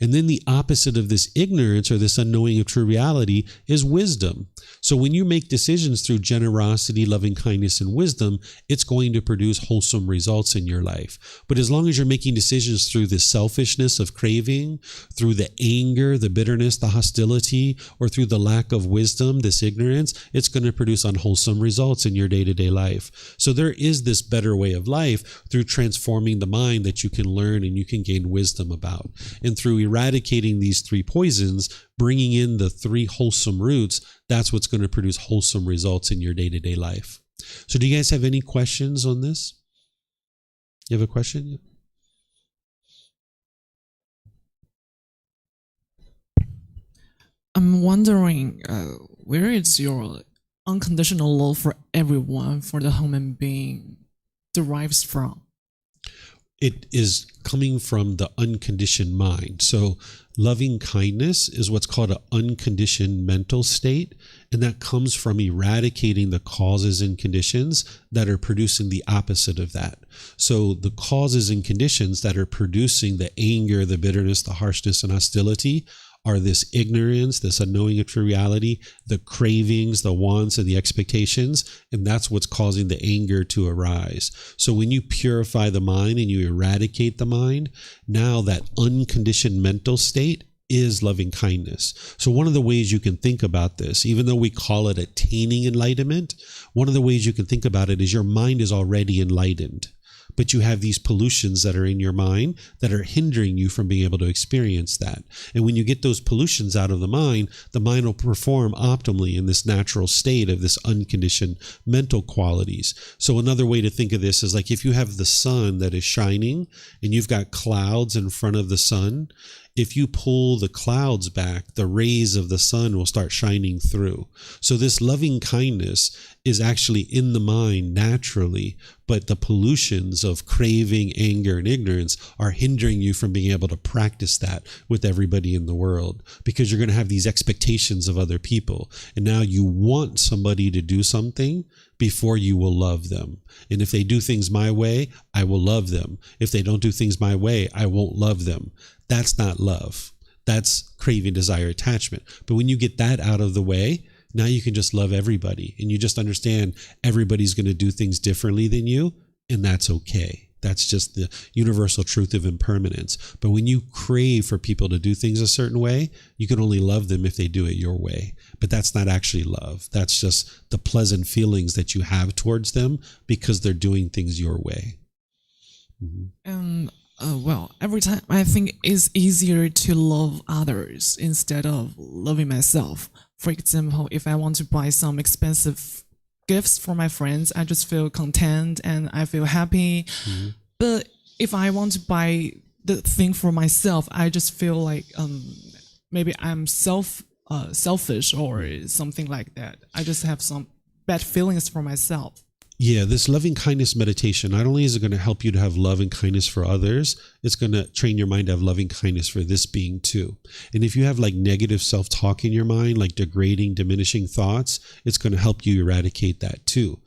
And then the opposite of this ignorance, or this unknowing of true reality, is wisdom. So when you make decisions through generosity, loving kindness, and wisdom, it's going to produce wholesome results in your life. But as long as you're making decisions through the selfishness of craving, through the anger, the bitterness, the hostility, or through the lack of wisdom, this ignorance, it's going to produce unwholesome results in your day-to-day life. So there is this better way of life through transforming the mind that you can learn and you can gain wisdom about. And through eradicating these 3 poisons, bringing in the 3 wholesome roots, that's what's going to produce wholesome results in your day-to-day life. So do you guys have any questions on this? You have a question? I'm wondering, where is your unconditional love for everyone, for the human being, derives from? It is coming from the unconditioned mind. So loving kindness is what's called an unconditioned mental state, and that comes from eradicating the causes and conditions that are producing the opposite of that. So the causes and conditions that are producing the anger, the bitterness, the harshness, and hostility are this ignorance, this unknowing of true reality, the cravings, the wants, and the expectations, and that's what's causing the anger to arise. So when you purify the mind and you eradicate the mind, now that unconditioned mental state is loving kindness. So one of the ways you can think about this, even though we call it attaining enlightenment, one of the ways you can think about it is your mind is already enlightened. but you have these pollutions that are in your mind that are hindering you from being able to experience that. And when you get those pollutions out of the mind will perform optimally in this natural state of this unconditioned mental qualities. So another way to think of this is like if you have the sun that is shining and you've got clouds in front of the sun, if you pull the clouds back, the rays of the sun will start shining through. So this loving kindness is actually in the mind naturally, but the pollutions of craving, anger, and ignorance are hindering you from being able to practice that with everybody in the world, because you're going to have these expectations of other people. And now you want somebody to do something before you will love them. And if they do things my way, I will love them. If they don't do things my way, I won't love them. That's not love. That's craving, desire, attachment. But when you get that out of the way, now you can just love everybody, and you just understand everybody's going to do things differently than you, and that's okay. That's just the universal truth of impermanence. But when you crave for people to do things a certain way, you can only love them if they do it your way. But that's not actually love. That's just the pleasant feelings that you have towards them because they're doing things your way. And well, every time I think it's easier to love others instead of loving myself. For example, if I want to buy some expensive gifts for my friends, I just feel content and I feel happy. But if I want to buy the thing for myself, I just feel like maybe I'm selfish or something like that. I just have some bad feelings for myself. Yeah, this loving kindness meditation, not only is it going to help you to have love and kindness for others, it's going to train your mind to have loving kindness for this being too. And if you have like negative self-talk in your mind, like degrading, diminishing thoughts, it's going to help you eradicate that too.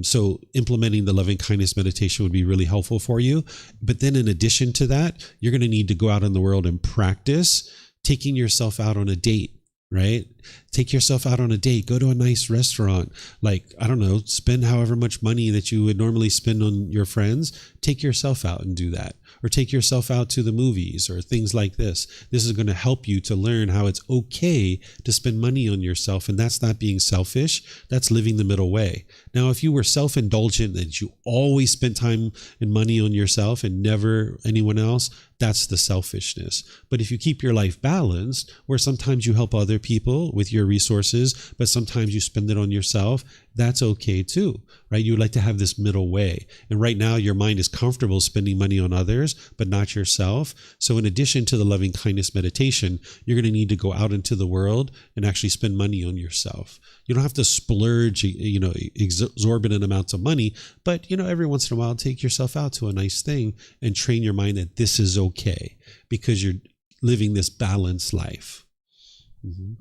So implementing the loving kindness meditation would be really helpful for you. But then in addition to that, you're going to need to go out in the world and practice taking yourself out on a date. Right? Take yourself out on a date, go to a nice restaurant, like, I don't know, spend however much money that you would normally spend on your friends. Take yourself out and do that. Or take yourself out to the movies or things like this. This is going to help you to learn how it's okay to spend money on yourself. And that's not being selfish. That's living the middle way. Now, if you were self-indulgent and you always spent time and money on yourself and never anyone else, that's the selfishness. But if you keep your life balanced, where sometimes you help other people with your resources, but sometimes you spend it on yourself, that's okay too, right? You would like to have this middle way. And right now your mind is comfortable spending money on others, but not yourself. So in addition to the loving kindness meditation, you're going to need to go out into the world and actually spend money on yourself. You don't have to splurge, exorbitant amounts of money, but, every once in a while, take yourself out to a nice thing and train your mind that this is okay because you're living this balanced life.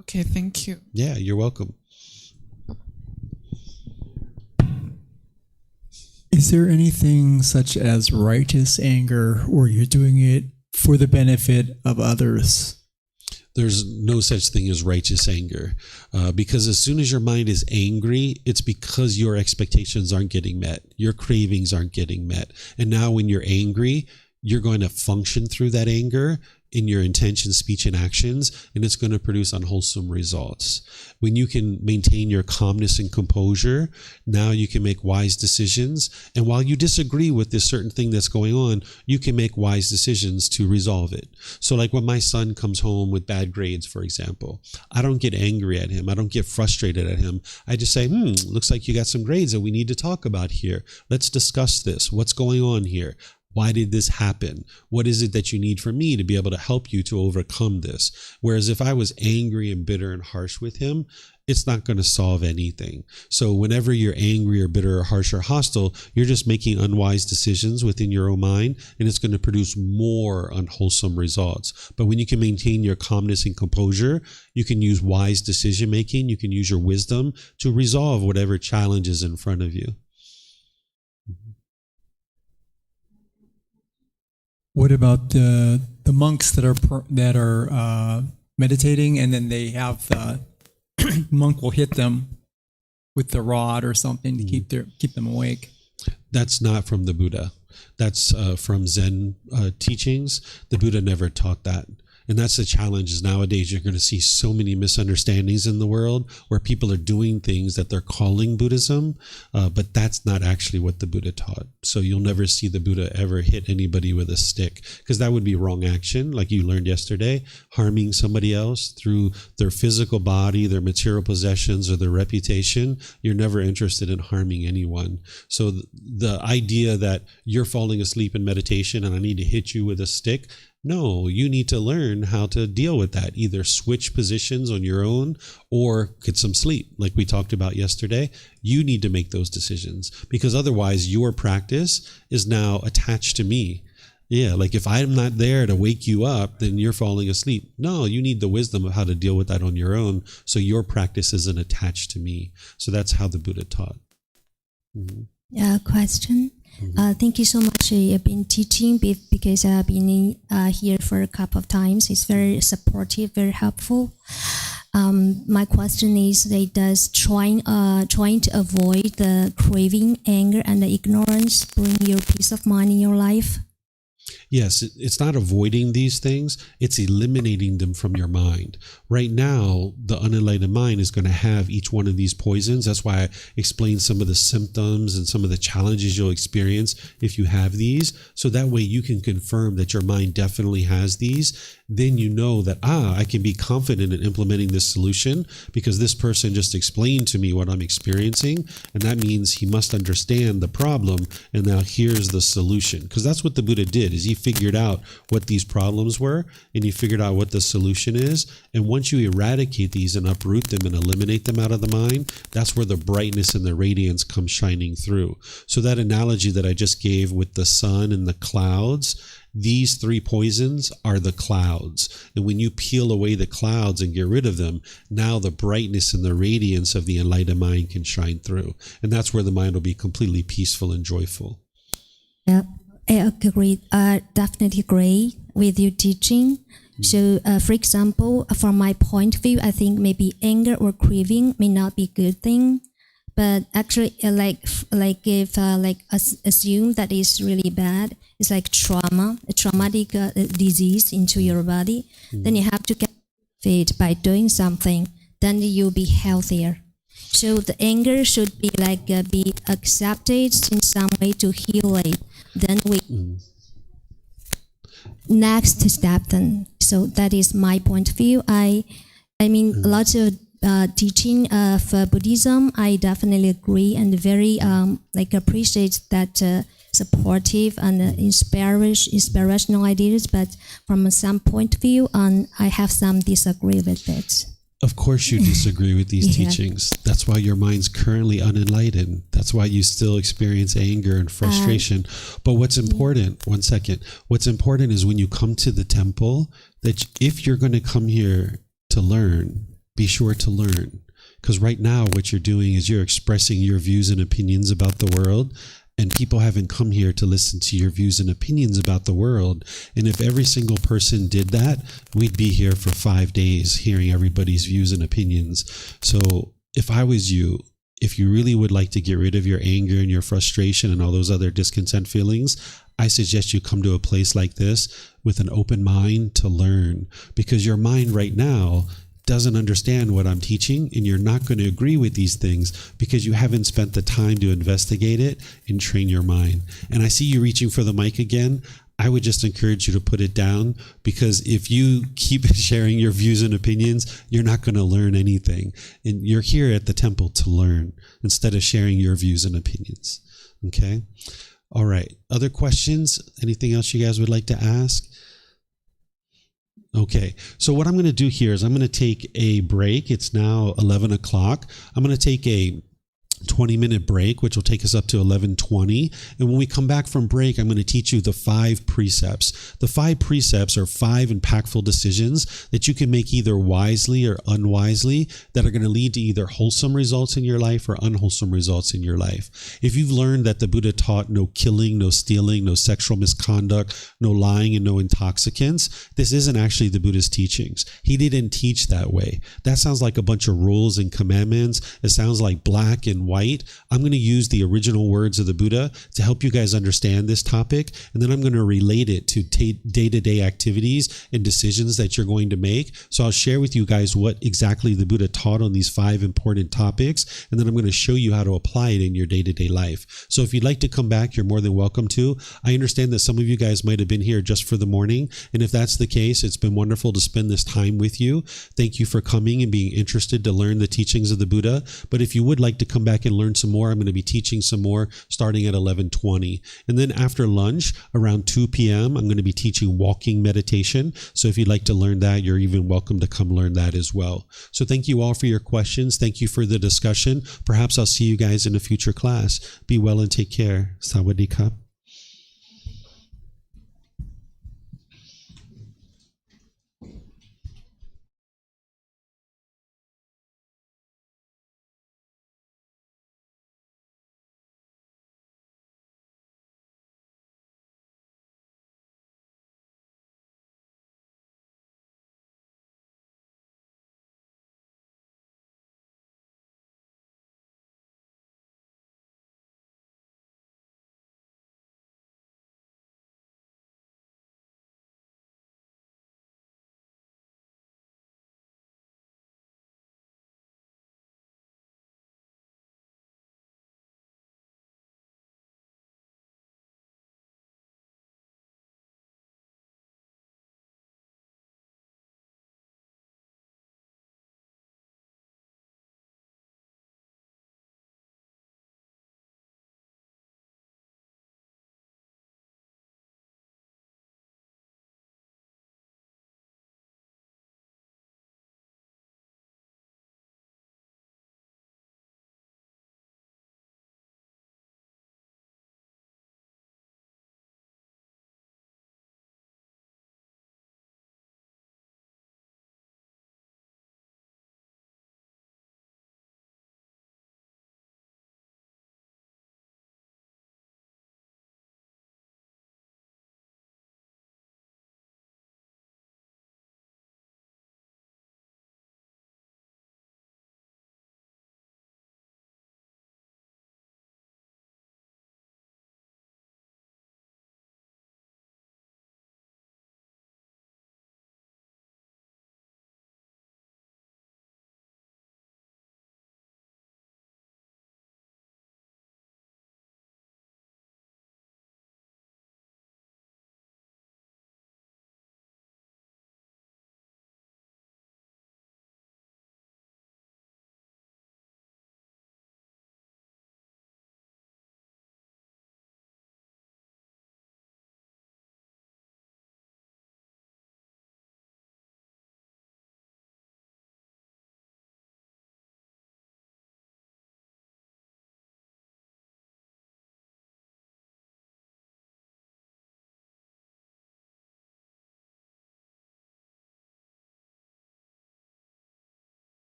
Okay, thank you. Yeah, you're welcome. Is there anything such as righteous anger where you're doing it for the benefit of others? There's no such thing as righteous anger, because as soon as your mind is angry, it's because your expectations aren't getting met. Your cravings aren't getting met. And now when you're angry, you're going to function through that anger in your intention, speech, and actions, and it's going to produce unwholesome results. When you can maintain your calmness and composure, now you can make wise decisions. And while you disagree with this certain thing that's going on, you can make wise decisions to resolve it. So like when my son comes home with bad grades, for example, I don't get angry at him. I don't get frustrated at him. I just say, looks like you got some grades that we need to talk about here. Let's discuss this. What's going on here? Why did this happen? What is it that you need from me to be able to help you to overcome this? Whereas if I was angry and bitter and harsh with him, it's not going to solve anything. So whenever you're angry or bitter or harsh or hostile, you're just making unwise decisions within your own mind, and it's going to produce more unwholesome results. But when you can maintain your calmness and composure, you can use wise decision making, you can use your wisdom to resolve whatever challenge is in front of you. What about the monks that are meditating, and then they have the monk will hit them with the rod or something to keep them awake? That's not from the Buddha. That's from Zen teachings. The Buddha never taught that. And that's the challenge is nowadays you're going to see so many misunderstandings in the world where people are doing things that they're calling Buddhism, but that's not actually what the Buddha taught. So you'll never see the Buddha ever hit anybody with a stick, because that would be wrong action, like you learned yesterday, harming somebody else through their physical body, their material possessions, or their reputation. You're never interested in harming anyone. So the idea that you're falling asleep in meditation and I need to hit you with a stick, no, you need to learn how to deal with that. Either switch positions on your own or get some sleep, like we talked about yesterday. You need to make those decisions, because otherwise your practice is now attached to me. Yeah, like if I'm not there to wake you up, then you're falling asleep. No, you need the wisdom of how to deal with that on your own, so your practice isn't attached to me. So that's how the Buddha taught. Question. Thank you so much. You've been teaching because I've been here for a couple of times. It's very supportive, very helpful. My question is, does trying to avoid the craving, anger, and the ignorance bring your peace of mind in your life? Yes, it's not avoiding these things, it's eliminating them from your mind. Right now, the unenlightened mind is going to have each one of these poisons. That's why I explained some of the symptoms and some of the challenges you'll experience if you have these. So that way you can confirm that your mind definitely has these. Then you know that, I can be confident in implementing this solution because this person just explained to me what I'm experiencing. And that means he must understand the problem. And now here's the solution. Because that's what the Buddha did, is he figured out what these problems were and he figured out what the solution is. And once you eradicate these and uproot them and eliminate them out of the mind, that's where the brightness and the radiance come shining through. So that analogy that I just gave with the sun and the clouds, these three poisons are the clouds. And when you peel away the clouds and get rid of them, now the brightness and the radiance of the enlightened mind can shine through. And that's where the mind will be completely peaceful and joyful. Yeah, I agree. I definitely agree with your teaching. So, for example, from my point of view, I think maybe anger or craving may not be a good thing. But actually, if assume that is really bad, it's like trauma, a traumatic disease into your body, then you have to get fit by doing something, then you'll be healthier. So the anger should be be accepted in some way to heal it. Then we next step then. So that is my point of view. I mean, lots of teaching of Buddhism, I definitely agree and very appreciate that supportive and inspirational ideas. But from some point of view, I have some disagree with it. Of course you disagree with these teachings. That's why your mind's currently unenlightened. That's why you still experience anger and frustration. But what's important, one second, what's important is when you come to the temple, that if you're going to come here to learn, be sure to learn. Because right now what you're doing is you're expressing your views and opinions about the world. And people haven't come here to listen to your views and opinions about the world. And if every single person did that, we'd be here for 5 days hearing everybody's views and opinions. So if I was you, if you really would like to get rid of your anger and your frustration and all those other discontent feelings, I suggest you come to a place like this with an open mind to learn. Because your mind right now doesn't understand what I'm teaching, and you're not going to agree with these things because you haven't spent the time to investigate it and train your mind. And I see you reaching for the mic again. I would just encourage you to put it down, because if you keep sharing your views and opinions, you're not going to learn anything. And you're here at the temple to learn instead of sharing your views and opinions. Okay? All right. Other questions? Anything else you guys would like to ask? Okay, so what I'm going to do here is I'm going to take a break. It's now 11 o'clock. I'm going to take a 20-minute break, which will take us up to 11:20. And when we come back from break, I'm going to teach you the 5 precepts. The 5 precepts are 5 impactful decisions that you can make either wisely or unwisely that are going to lead to either wholesome results in your life or unwholesome results in your life. If you've learned that the Buddha taught no killing, no stealing, no sexual misconduct, no lying, and no intoxicants, this isn't actually the Buddha's teachings. He didn't teach that way. That sounds like a bunch of rules and commandments. It sounds like black and white, I'm going to use the original words of the Buddha to help you guys understand this topic. And then I'm going to relate it to day-to-day activities and decisions that you're going to make. So I'll share with you guys what exactly the Buddha taught on these 5 important topics. And then I'm going to show you how to apply it in your day-to-day life. So if you'd like to come back, you're more than welcome to. I understand that some of you guys might have been here just for the morning. And if that's the case, it's been wonderful to spend this time with you. Thank you for coming and being interested to learn the teachings of the Buddha. But if you would like to come back and learn some more, I'm going to be teaching some more starting at 11:20. And then after lunch, around 2 p.m., I'm going to be teaching walking meditation. So if you'd like to learn that, you're even welcome to come learn that as well. So thank you all for your questions. Thank you for the discussion. Perhaps I'll see you guys in a future class. Be well and take care. Sawadee Kap.